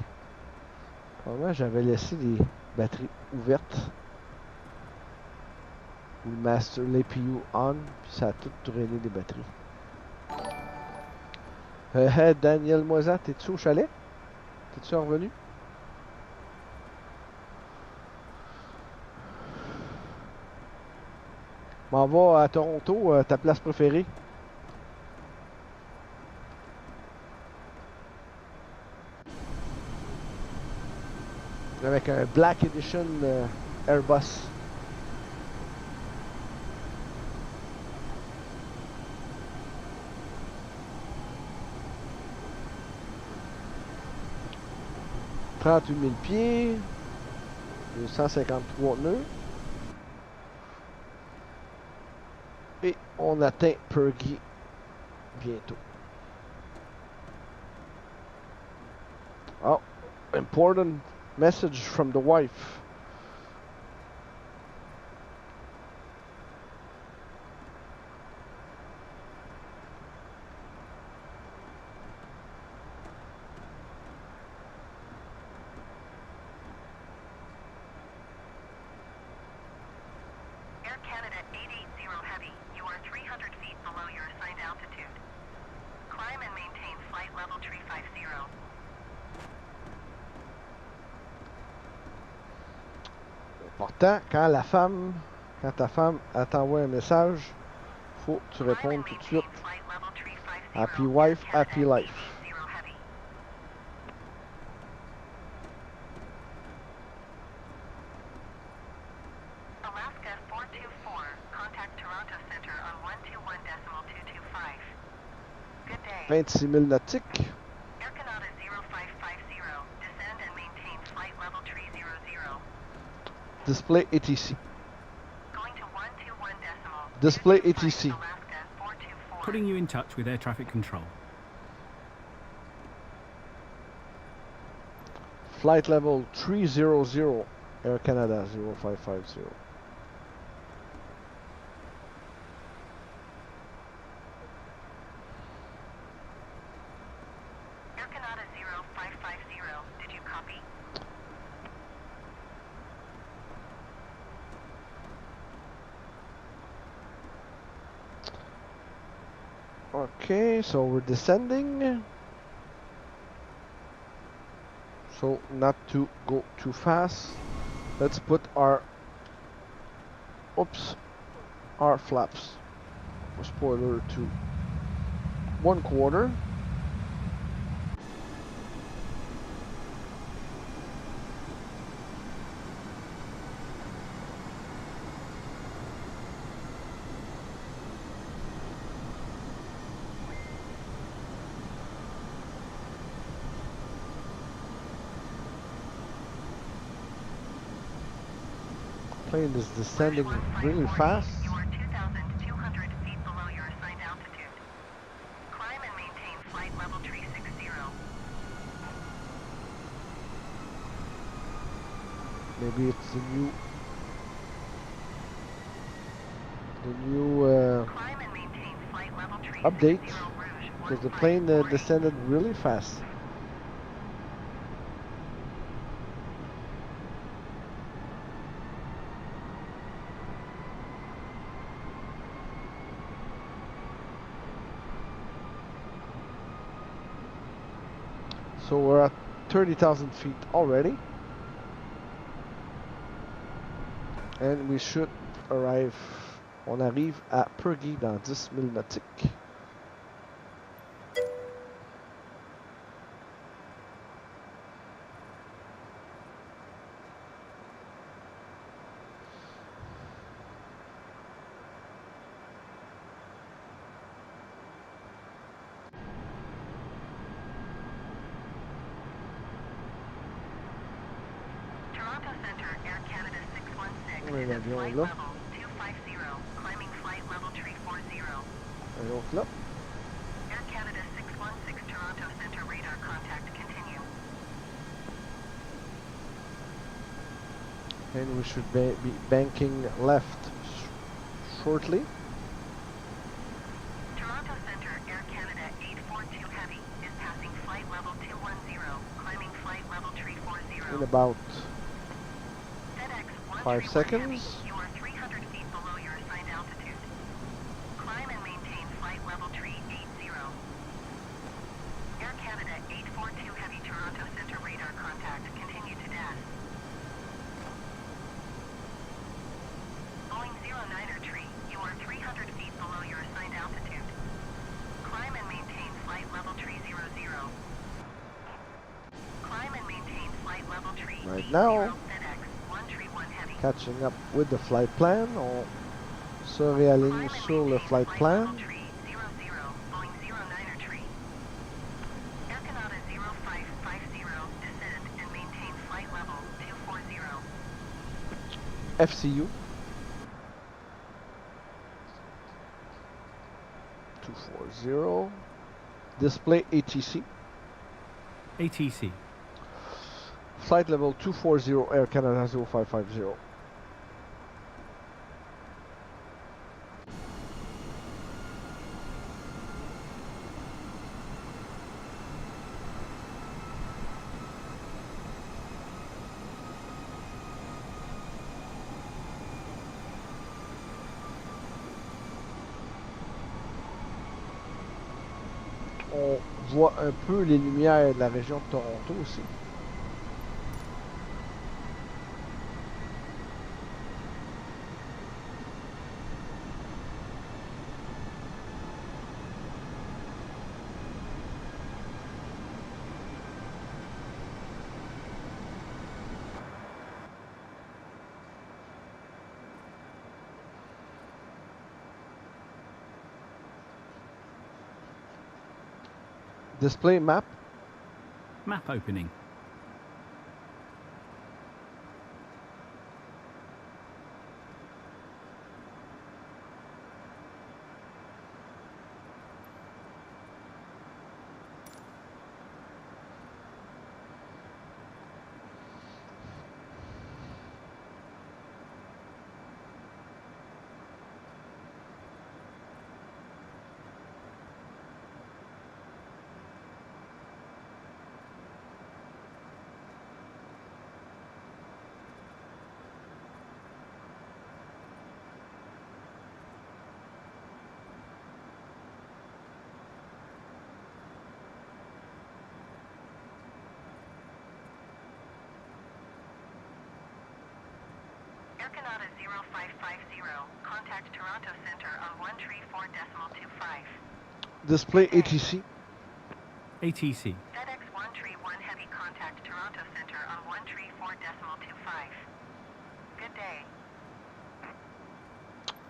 Probablement j'avais laissé les batteries ouvertes. Ou le master, l'APU on, puis ça a tout drainé les batteries. Daniel Moisat, t'es-tu au chalet? T'es-tu revenu? M'en va à Toronto, ta place préférée. Avec un Black Edition Airbus. « 38 000 pieds, 253 nœuds. Et on atteint Pergy bientôt. Oh, important message from the wife. Air Canada 880 Heavy, you are 300 feet below your assigned altitude. Climb and maintain flight level 350. Important, quand ta femme t'envoie un message, faut que tu répondes tout de suite. Happy wife, happy life. Heavy. Alaska 424, contact Toronto Center on 121.225. Good day. 26 000 nautiques. Air Canada 0550, descend and maintain flight level 300. Display ATC. Going to 121.225. Display ATC. Alaska 424. Putting you in touch with air traffic control. Flight level 300, Air Canada 0550. Air Canada 0550, did you copy? Okay, so we're descending. So not to go too fast. Let's put our our flaps or spoiler to 1/4. Plane is descending really fast. You are 2,200 feet below your assigned altitude. Climb and maintain flight level 360. Maybe it's the new Climb and maintain flight level 360 update, Rouge, because the plane descended really fast. So we're at 30,000 feet already. And we should arrive, on arrive à Purgy dans 10 000 nautiques. Toronto Center, Air Canada 616 Oui, is at l'avion flight là. level 250, climbing flight level 340. Et donc là, Air Canada 616 Toronto Center radar contact continue. and we should be banking left shortly. Toronto Center, Air Canada 842 Heavy is passing flight level 210, climbing flight level 340. In about FedEx 5 131 seconds. Heavy, you are 300 feet below your assigned altitude. Climb and maintain flight level 380. Air Canada 842 Heavy Toronto Center radar contact continue to dash. Boeing 09er tree, you are 300 feet below your assigned altitude. Climb and maintain flight level 300. Climb and maintain flight level 380. Right now. FedEx 131 Heavy. Catching up with the flight plan. On se réaligne sur le flight plan. Boeing 09er tree. Air Canada 0550, descend and maintain flight level 240. FCU 240. Display ATC. ATC. Flight level 240, Air Canada 0550. On voit un peu les lumières de la région de Toronto aussi. Display map. Map opening. Air Canada 0550, contact Toronto Center on 134.25. Display ATC. ATC. FedEx 131 Heavy, contact Toronto Center on 134.25. Good day.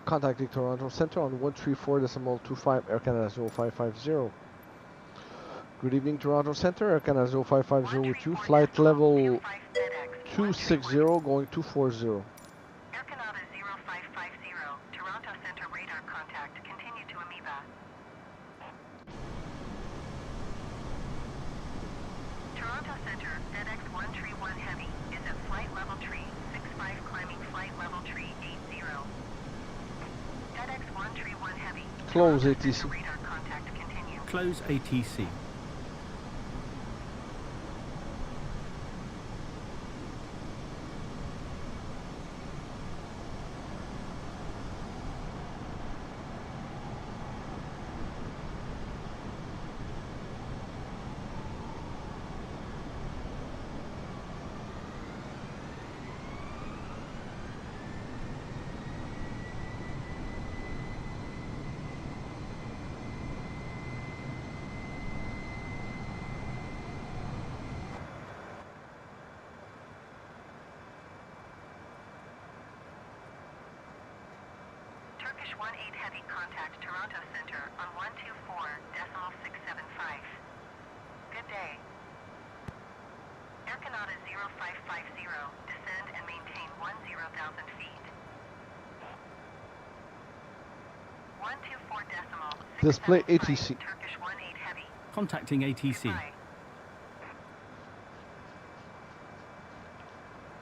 Contacting Toronto Center on 134.25 Air Canada 0550. Good evening, Toronto Center. Air Canada 0550 with you. Flight level 260 going 240. Air Canada 0550, Toronto Center radar contact. Continue to Amoeba. Toronto Center, FedEx 131 Heavy is at flight level tree 65, climbing flight level tree 80. FedEx 131 Heavy. Close Toronto ATC. Center radar contact. Continue. Close ATC. Turkish 18 Heavy, contact Toronto Center on 124.675. Good day. Air Canada 0550, descend and maintain 10,000 feet. 124.675. Display ATC. Turkish 18 Heavy. Contacting ATC. Bye.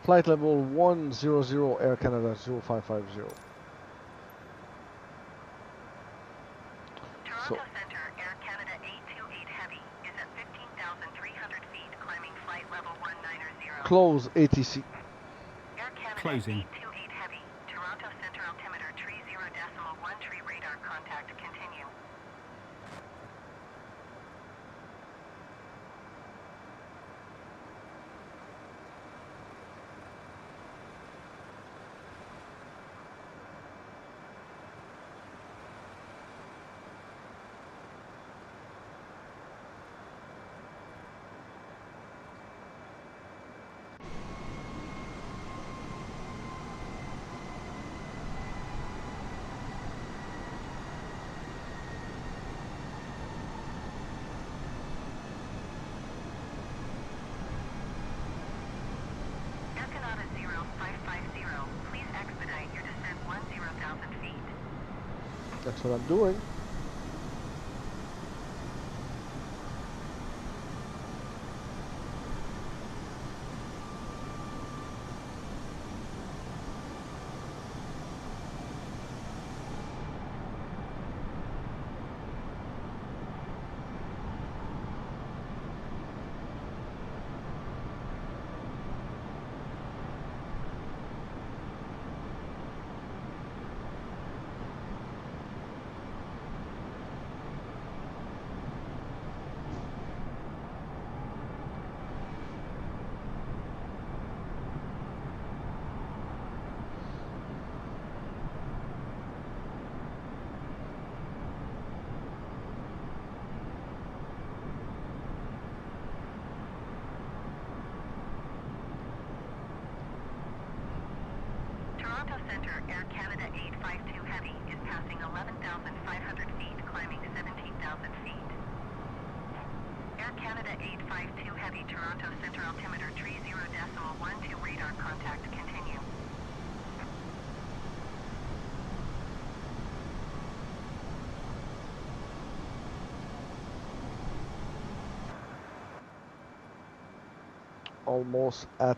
Flight level 100 Air Canada 0550. Toronto Center, Air Canada 828 Heavy is at 15,300 feet, climbing flight level 190. Close ATC. Air Canada Closing. 828 Heavy, Toronto Center altimeter 30.13 radar contact. Continue. Air Canada 0550, please expedite your descent 10,000 feet. That's what I'm doing. Toronto Center, Air Canada 852 Heavy is passing 11,500 feet, climbing 17,000 feet. Canada 852 Heavy, Toronto Center altimeter 30.12 radar contact, continue. Almost at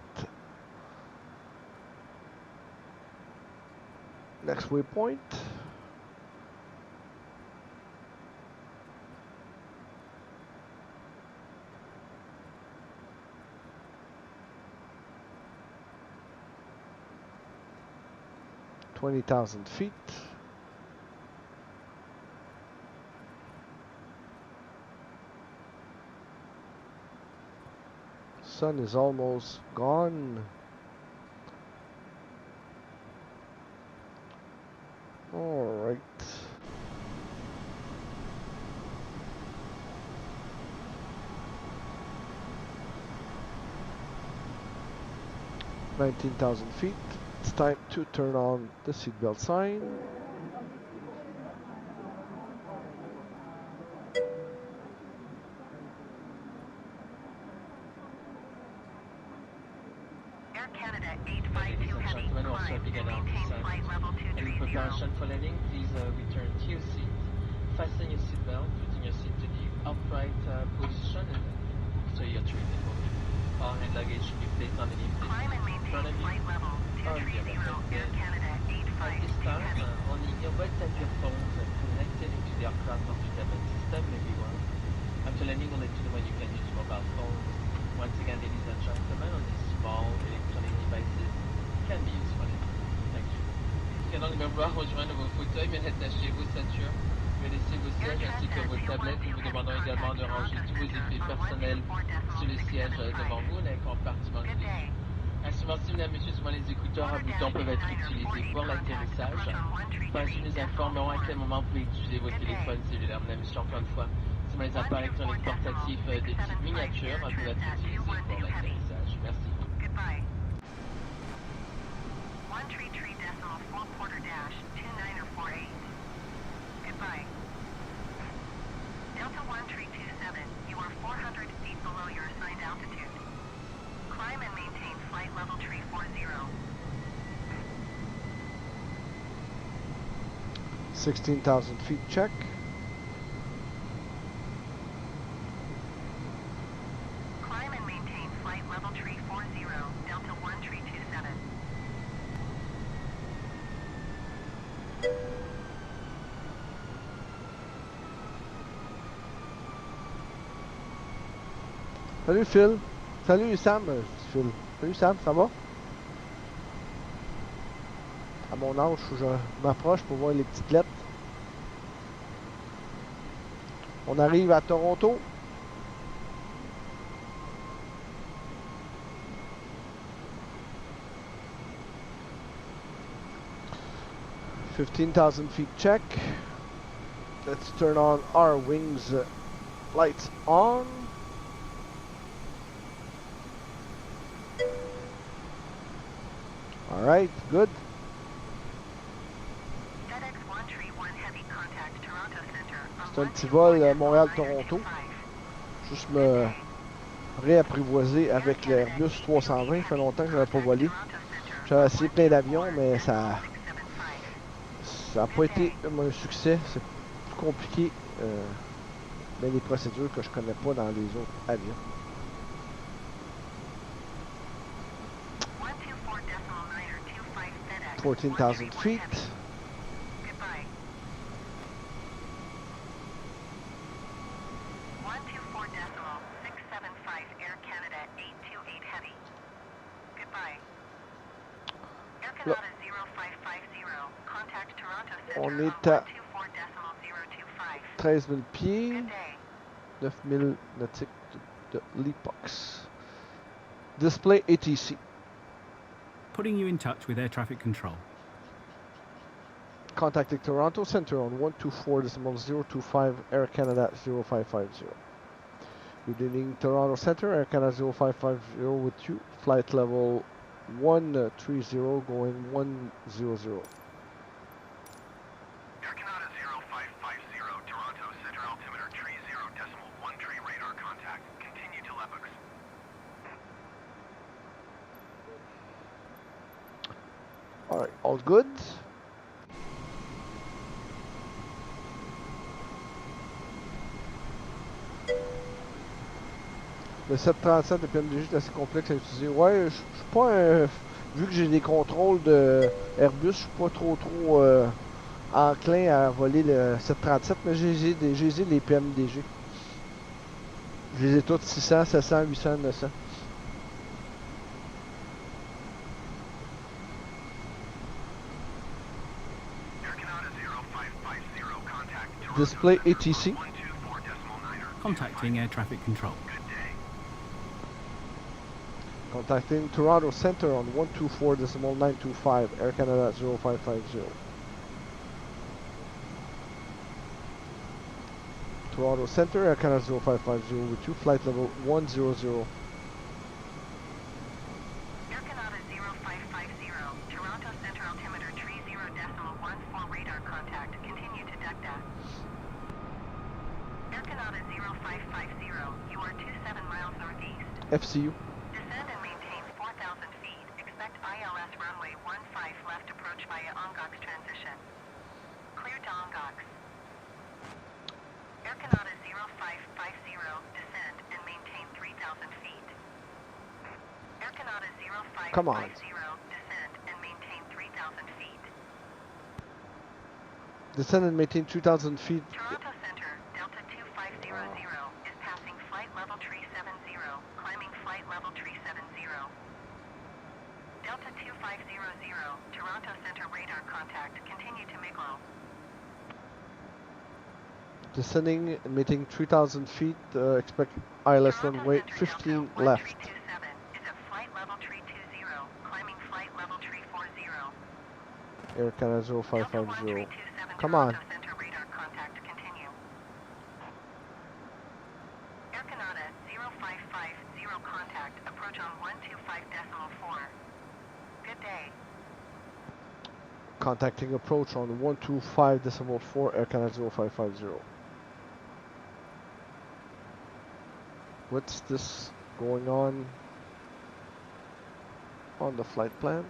next waypoint. $20,000 feet. Sun is almost gone. All right. $19,000 feet. It's time to turn on the seatbelt sign. Air Canada 852 Ladies and Heavy, gentlemen, also climb big and maintain announcement. flight level In 230. preparation for landing, please return to your seat. Fasten your seatbelt, putting your seat to the upright position so you're treated. All hand luggage should be placed underneath the Climb and seat in front maintain of you. flight level Or the 230. other Air side. Canada At this 852 time, Heavy. only earbuds and earphones are connected into the aircraft entertainment system may be worn. After landing, we'll let you know when you can use mobile phones. Once again, ladies and gentlemen, only small electronic devices can be used for landing. Thank you. Vous allez donc vouloir rejoindre vos fauteuils, mais attachez vos ceintures. Laissez vos sièges ainsi que vos tablettes. Nous vous demandons également de ranger tous vos effets personnels sur le siège devant vous, dans les compartiments du dessus. Ainsi, mesdames, messieurs, souvent les écouteurs à boutons peuvent être utilisés pour l'atterrissage. Ainsi, nous informerons à quel moment vous pouvez utiliser vos téléphones cellulaires. Mesdames, messieurs, encore une fois, souvent les appareils électroniques portatifs de type miniature peuvent être utilisés pour l'atterrissage. Merci. Goodbye. 133.4 quarter dash 2948. Goodbye. Delta 1327, you are 400 feet below your assigned altitude. Climb and maintain flight level 340. 16,000 feet check. Climb and maintain flight level 340, Delta 1327. Salut Phil. Salut Sam. Phil. Salut Sam, ça va? À mon âge, je m'approche pour voir les petites lettres. On arrive à Toronto. $15,000 feet check. Let's turn on our wings lights on. All right, good. C'est un petit vol Montréal-Toronto. Juste me réapprivoiser avec l'Airbus 320. Ça fait longtemps que je n'avais pas volé. J'avais essayé plein d'avions, mais ça n'a pas été un succès. C'est plus compliqué. Mais des procédures que je connais pas dans les autres avions. $14,000 feet. Goodbye. 124.675 Air Canada 828 Heavy. Goodbye. Air Canada 0550. Contact Toronto Center On on est à 124.025. 13 000 pieds. Good day. 9 000 nautiques de l'Epox. Display ATC. Putting you in touch with air traffic control. Contacting Toronto Center on 124.025 Air Canada 0550. Good evening, Toronto Center, Air Canada 0550 with you. Flight level 130 going 100. Air Canada 0550, Toronto Center altimeter 30.13 radar contact. All good. Le 737 de PMDG est assez complexe à utiliser. Ouais, je suis pas un... Vu que j'ai des contrôles de Airbus, je suis pas trop enclin à voler le 737, mais j'ai les PMDG. Je les ai toutes 600, 700, 800, 900. Display ATC. Contacting air traffic control. Contacting Toronto Center on 124.925, Air Canada 0550. Toronto Center, Air Canada 0550 with you, flight level 100. Air Canada 0550, Toronto Center altimeter 30.14 radar contact. Continue to DECTA. Air Canada 0550, you are 27 miles northeast. FCU. Descend and maintain 4,000 feet. Expect ILS runway 15 left approach via Ongox transition. Clear to Ongox. Air Canada 0550, descend and maintain 3,000 feet. Air Canada 0550, Come on. descend and maintain 3,000 feet. Descend and maintain 2,000 feet. Toronto Center, Delta 2500 is passing flight level tree 70, climbing flight level tree 70. Delta 2500, Toronto Center radar contact, continue to Miglo. Descending and maintaining 3,000 feet. Expect ILS runway 15 left. 1327 is at flight level tree 20, climbing flight level tree 40. Air Canada Delta 0550. 1327 Come on. Toronto Center radar contact, continue. Air Canada 0550 contact, approach on 125.4. Good day. Contacting approach on 125.4, Air Canada 0550. What's this going on the flight plan?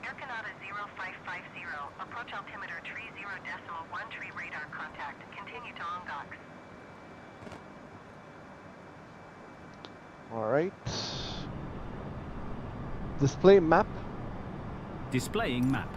Air Canada 0550, approach altimeter 30.13 radar contact, continue to Ongox. Alright. Display map. Displaying map.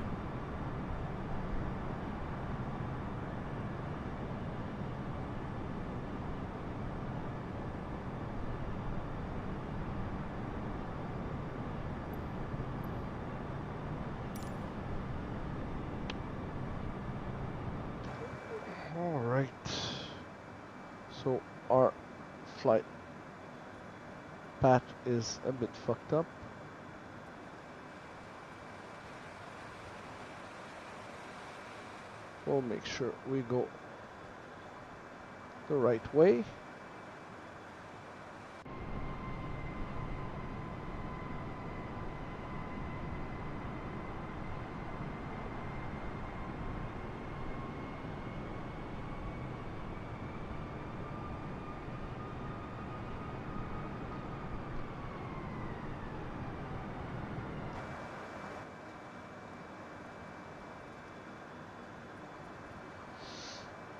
Alright. So our flight path is a bit fucked up. We'll make sure we go the right way.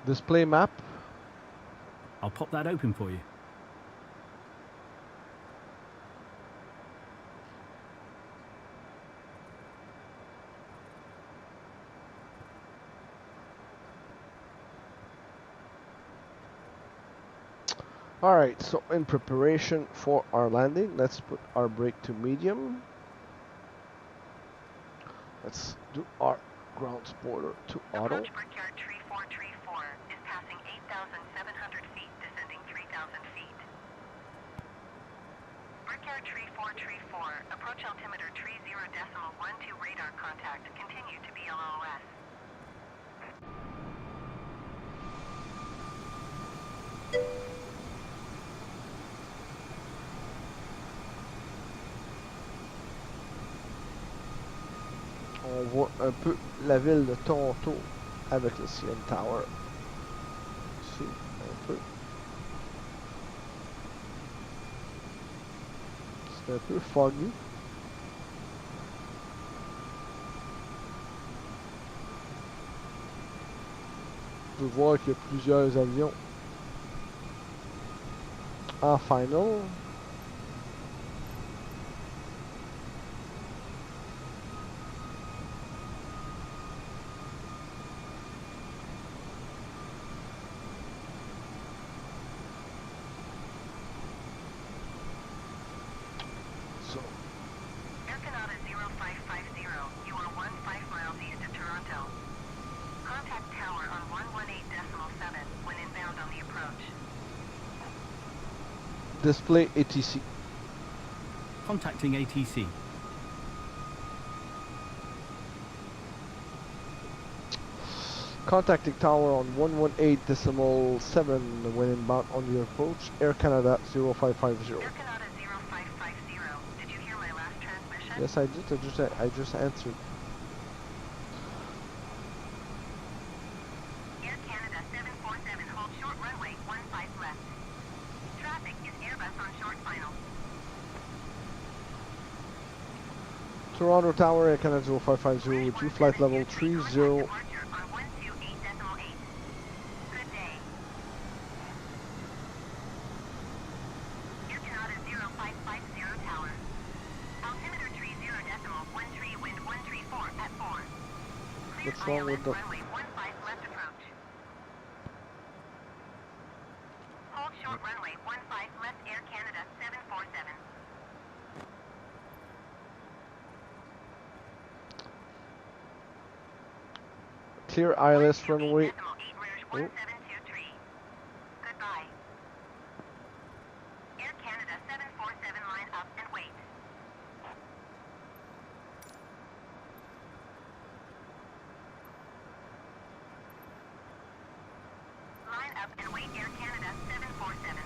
Display map. I'll pop that open for you. Alright, so in preparation for our landing, let's put our brake to medium. Let's do our ground spoiler to auto. Approach Brickyard tree 434 is passing 8,700 feet, descending 3,000 feet. Brickyard tree 434, approach altimeter 30.12 radar contact, continue to BLOS. On voit un peu la ville de Toronto avec le CN Tower. Ici, un peu. C'est un peu foggy. peux voir qu'il y a plusieurs avions en final. So, Air Canada 0550, you are 15 miles east of Toronto. Contact tower on 118.7 when inbound on the approach. display ATC. Contacting ATC. Contacting tower on 118.7 when inbound on the approach. Air Canada 0550. Air Canada 0550, did you hear my last transmission? Yes, I did. I just answered. Air Canada 747, hold short runway 15 left. Traffic is Airbus on short final. Toronto Tower, Air Canada 0550 with you, flight level 30. Departure on 128.8. Good day. Air Canada 0550 tower. Altimeter 30.13, wind 134 at 4. Cleared What's wrong with ILS the... runway 15 left approach. Hold short runway 15 left, Air Canada 747. Clear ILS runway. 128.8 Rouge 1723. Goodbye. Air Canada 747, line up and wait. Line up and wait, Air Canada 747.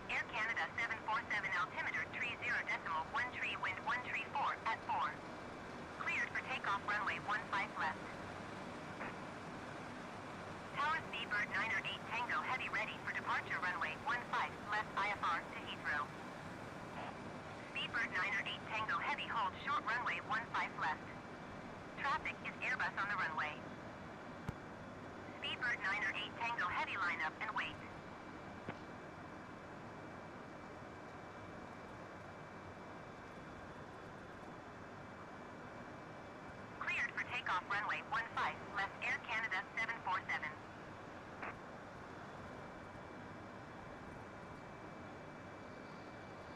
Air Canada 747, altimeter 30.13, wind 134 at 4. Cleared for takeoff, runway 15 left. Tower Seabird 908 Tango Heavy ready for departure, runway 15 left, IFR to Heathrow. Seabird 908 Tango Heavy, hold short runway 15 left. Traffic is Airbus on the runway. Seabird 908 Tango Heavy, line up and wait. Cleared for takeoff, runway 15 left, Air Canada 747.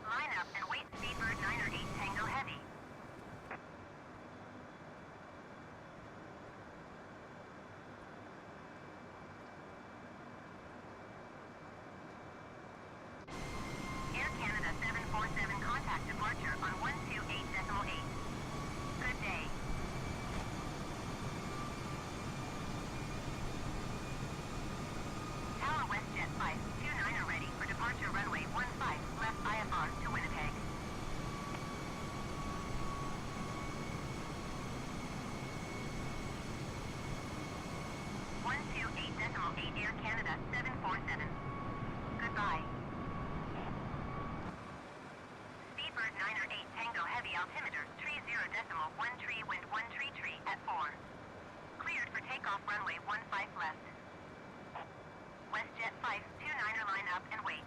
Line up and wait, Seabird 908 Tango Heavy. Air Canada 747, contact departure on 128.8. Good day. Tower WestJet 529 ready for departure, runway 15 left, IFR to Winnipeg. Air Canada 747. Goodbye. Speedbird 908 Tango Heavy, altimeter 30.13, wind 133 at 4. Cleared for takeoff, runway 15 left. WestJet 529, line up and wait.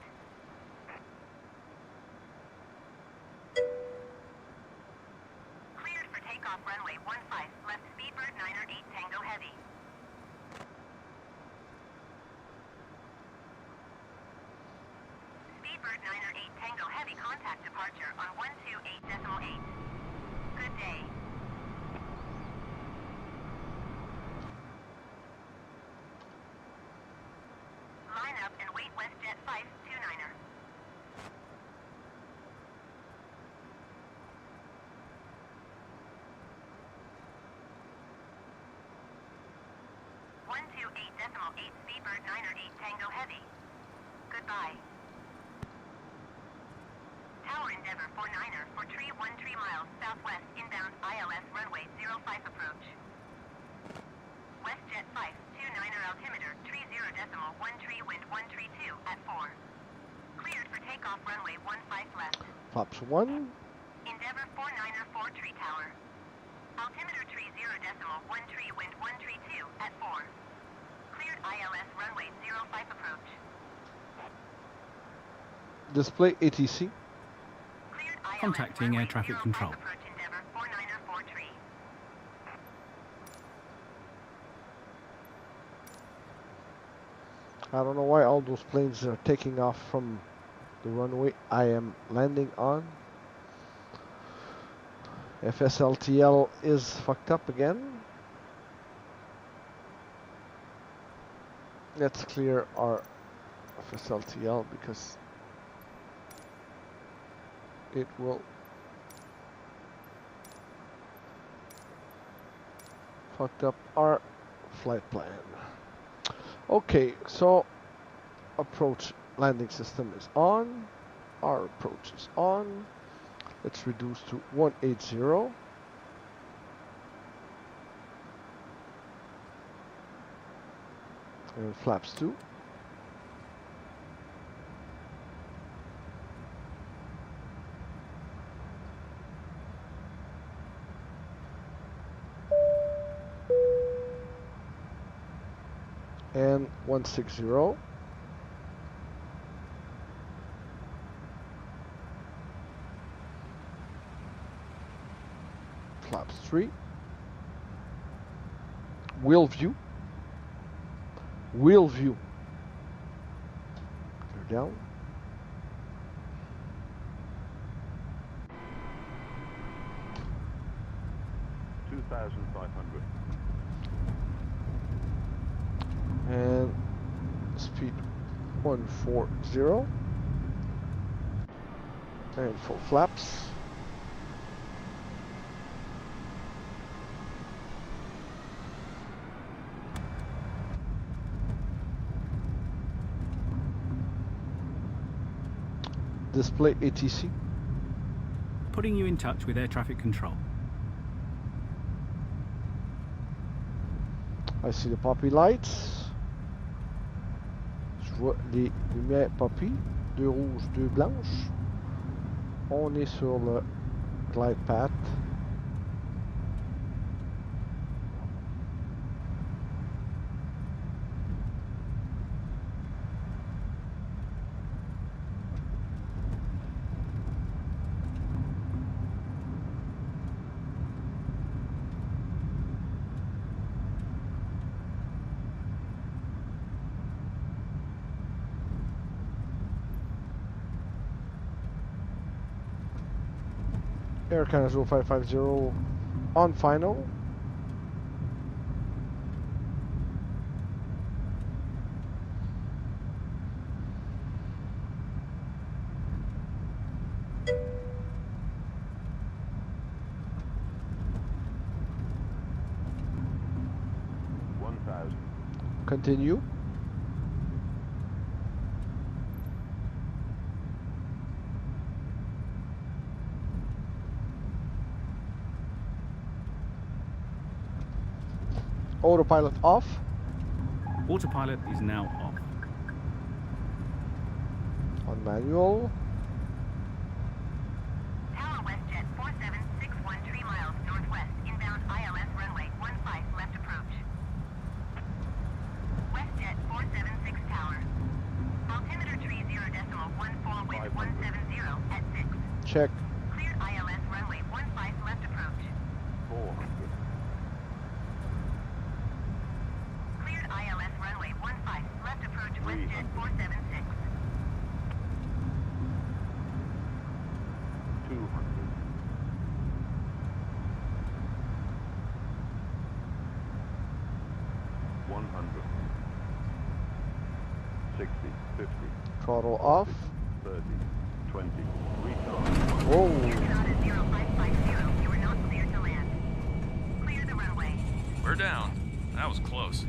Cleared for takeoff, runway 15 left, Speedbird 908 Tango Heavy. Speedbird 908 Tango Heavy, contact departure on 128.8. Good day. Line up and wait, WestJet 529er. Speedbird 908 Tango Heavy. Goodbye. Tower Endeavour 49er for tree 13 miles southwest, inbound ILS runway 05 approach. WestJet 529er, altimeter 30.13, wind Takeoff runway 15 left. Flaps 1. Endeavor 494 tree tower. Altimeter tree 0.1 tree, wind 1 tree 2 at 4. Cleared ILS runway 05 approach. Display ATC. Cleared ILS Contacting runway air traffic 05 control. approach Endeavor 494 tree. I don't know why all those planes are taking off from the runway I am landing on. FSLTL is fucked up again. Let's clear our FSLTL because it will fucked up our flight plan. Okay, so approach landing system is on. Our approach is on. Let's reduce to 180. And flaps 2. And 160. Flaps 3. Wheel view. Wheel view. Clear down. And speed 140. And full flaps. Display ATC. Putting you in touch with air traffic control. I see the poppy lights. Je vois les lumières poppy, 2 rouges, 2 blanches. On est sur le glide path. Air Canada 0550 on final. Continue. Autopilot off. Autopilot is now off. On manual. Tower WestJet 4761 3 miles northwest, inbound ILS runway 15 left approach. WestJet 476 Tower. Altimeter tree 0.14 wind 170 at 6. Check. Cleared ILS runway 15 left approach. 400. Cleared ILS runway 15 left approach WestJet 476. 200. 100. 60. 50. Throttle off. 30. 20. Retard. Whoa. Canada 0550, you are not cleared to land. Clear the runway. We're down. That was close.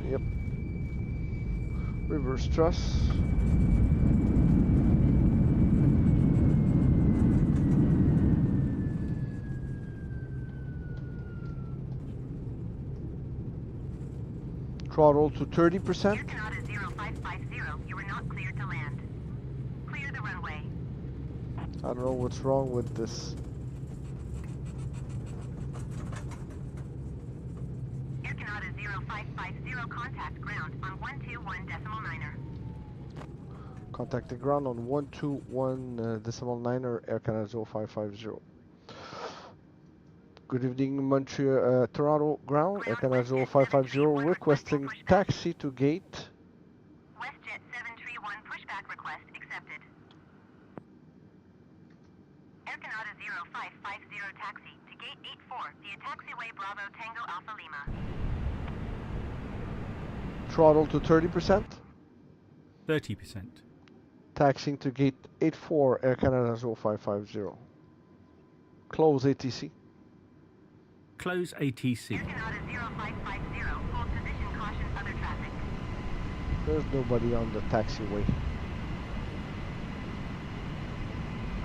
Yep. Reverse thrust. Throttle to 30%. Air Canada 0550, you are not cleared to land. Clear the runway. I don't know what's wrong with this. Air Canada 0550, contact ground on 121.9er. Contact the ground on 121.9er Air Canada 0550. Good evening, Montreal, Toronto ground, Air Canada 0550, requesting taxi to gate. WestJet 731, pushback request accepted. Air Canada 0550, taxi to gate 84 via taxiway Bravo Tango Alpha Lima. Throttle to 30%. 30%. Taxiing to gate 84 Air Canada 0550. Close ATC. Close ATC. Air Canada 0550, hold position, caution other traffic. There's nobody on the taxiway.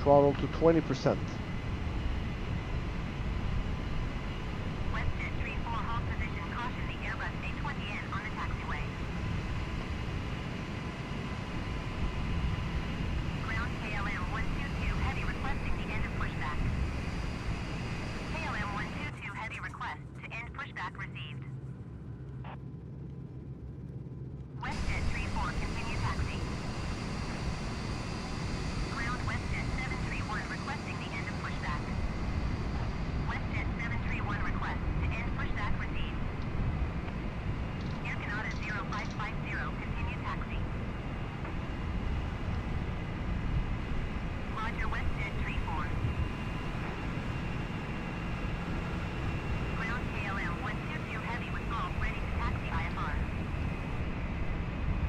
Throttle to 20%. WestJet 34, hold position, caution the Airbus A320N on the taxiway. Ground KLM 122, heavy requesting the end of pushback. KLM 122, heavy request to end pushback received. WestJet 34, continue taxi. Ground WestJet 731, requesting the end of pushback. WestJet 731, request to end pushback received. Air Canada 0550, continue taxi. Roger, WestJet 34. Ground KLM 122, heavy with golf, ready to taxi IFR.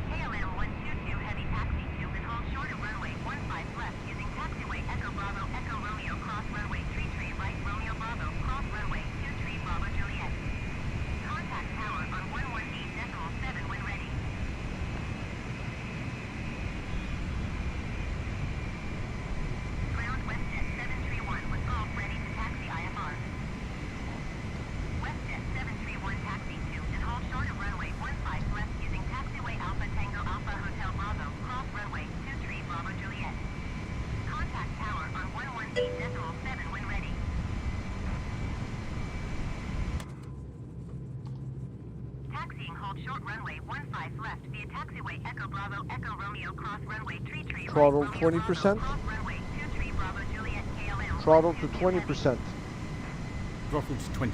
KLM 122, heavy taxi to and hold short of runway 15 left using taxiway Echo Bravo Echo Romeo cross runway 33 right Romeo Bravo cross runway 23 Bravo Juliet. Contact tower on 118.7 when ready. Ground WestJet 731 with golf ready to taxi IFR. WestJet 731 taxi to and hold short of runway 15 left using taxiway Alpha Tango Alpha Hotel Bravo cross runway 23 Bravo Juliet. Contact tower on 118.7 when ready. Taxiing hold short runway 15 left via taxiway Echo Bravo Echo Romeo cross runway 33 Throttle right Romeo 20%. Bravo cross runway 23 Bravo Juliet KLM. Throttle to 122 heavy. 20%. Throttle to 20%.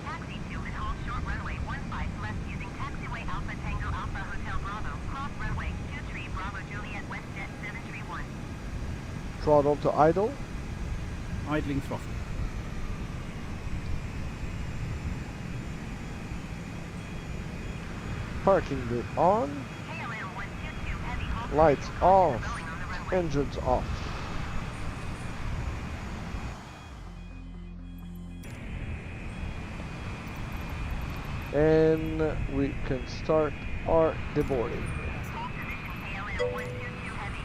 Taxi to and hold short runway 15 left using taxiway Alpha Tango Alpha Hotel Bravo cross runway 23 Bravo Juliet WestJet 731. Throttle to idle. Idling throttle. Parking brake on. KLM 122 heavy hold Lights position, off. caution going on the runway. Engines off. And we can start our deboarding. Hold position KLM 122 heavy.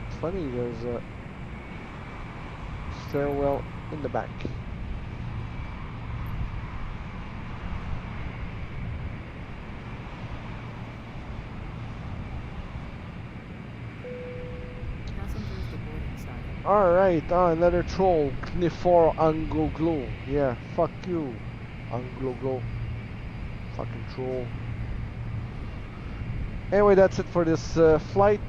It's funny, there's a stairwell in the back. Passengers deboarding started. Alright, another troll. Knifor Anglo-Glo. Yeah, fuck you. Anglo-Glo. Fucking troll. Anyway, that's it for this flight.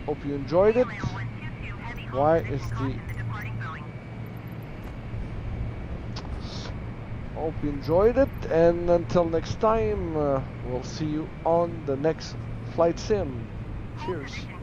Hope you enjoyed it. KLM 122 heavy hold Why position, is the... caution the departing Boeing. Hope you enjoyed it. And until next time, we'll see you on the next flight sim. Hold Cheers. position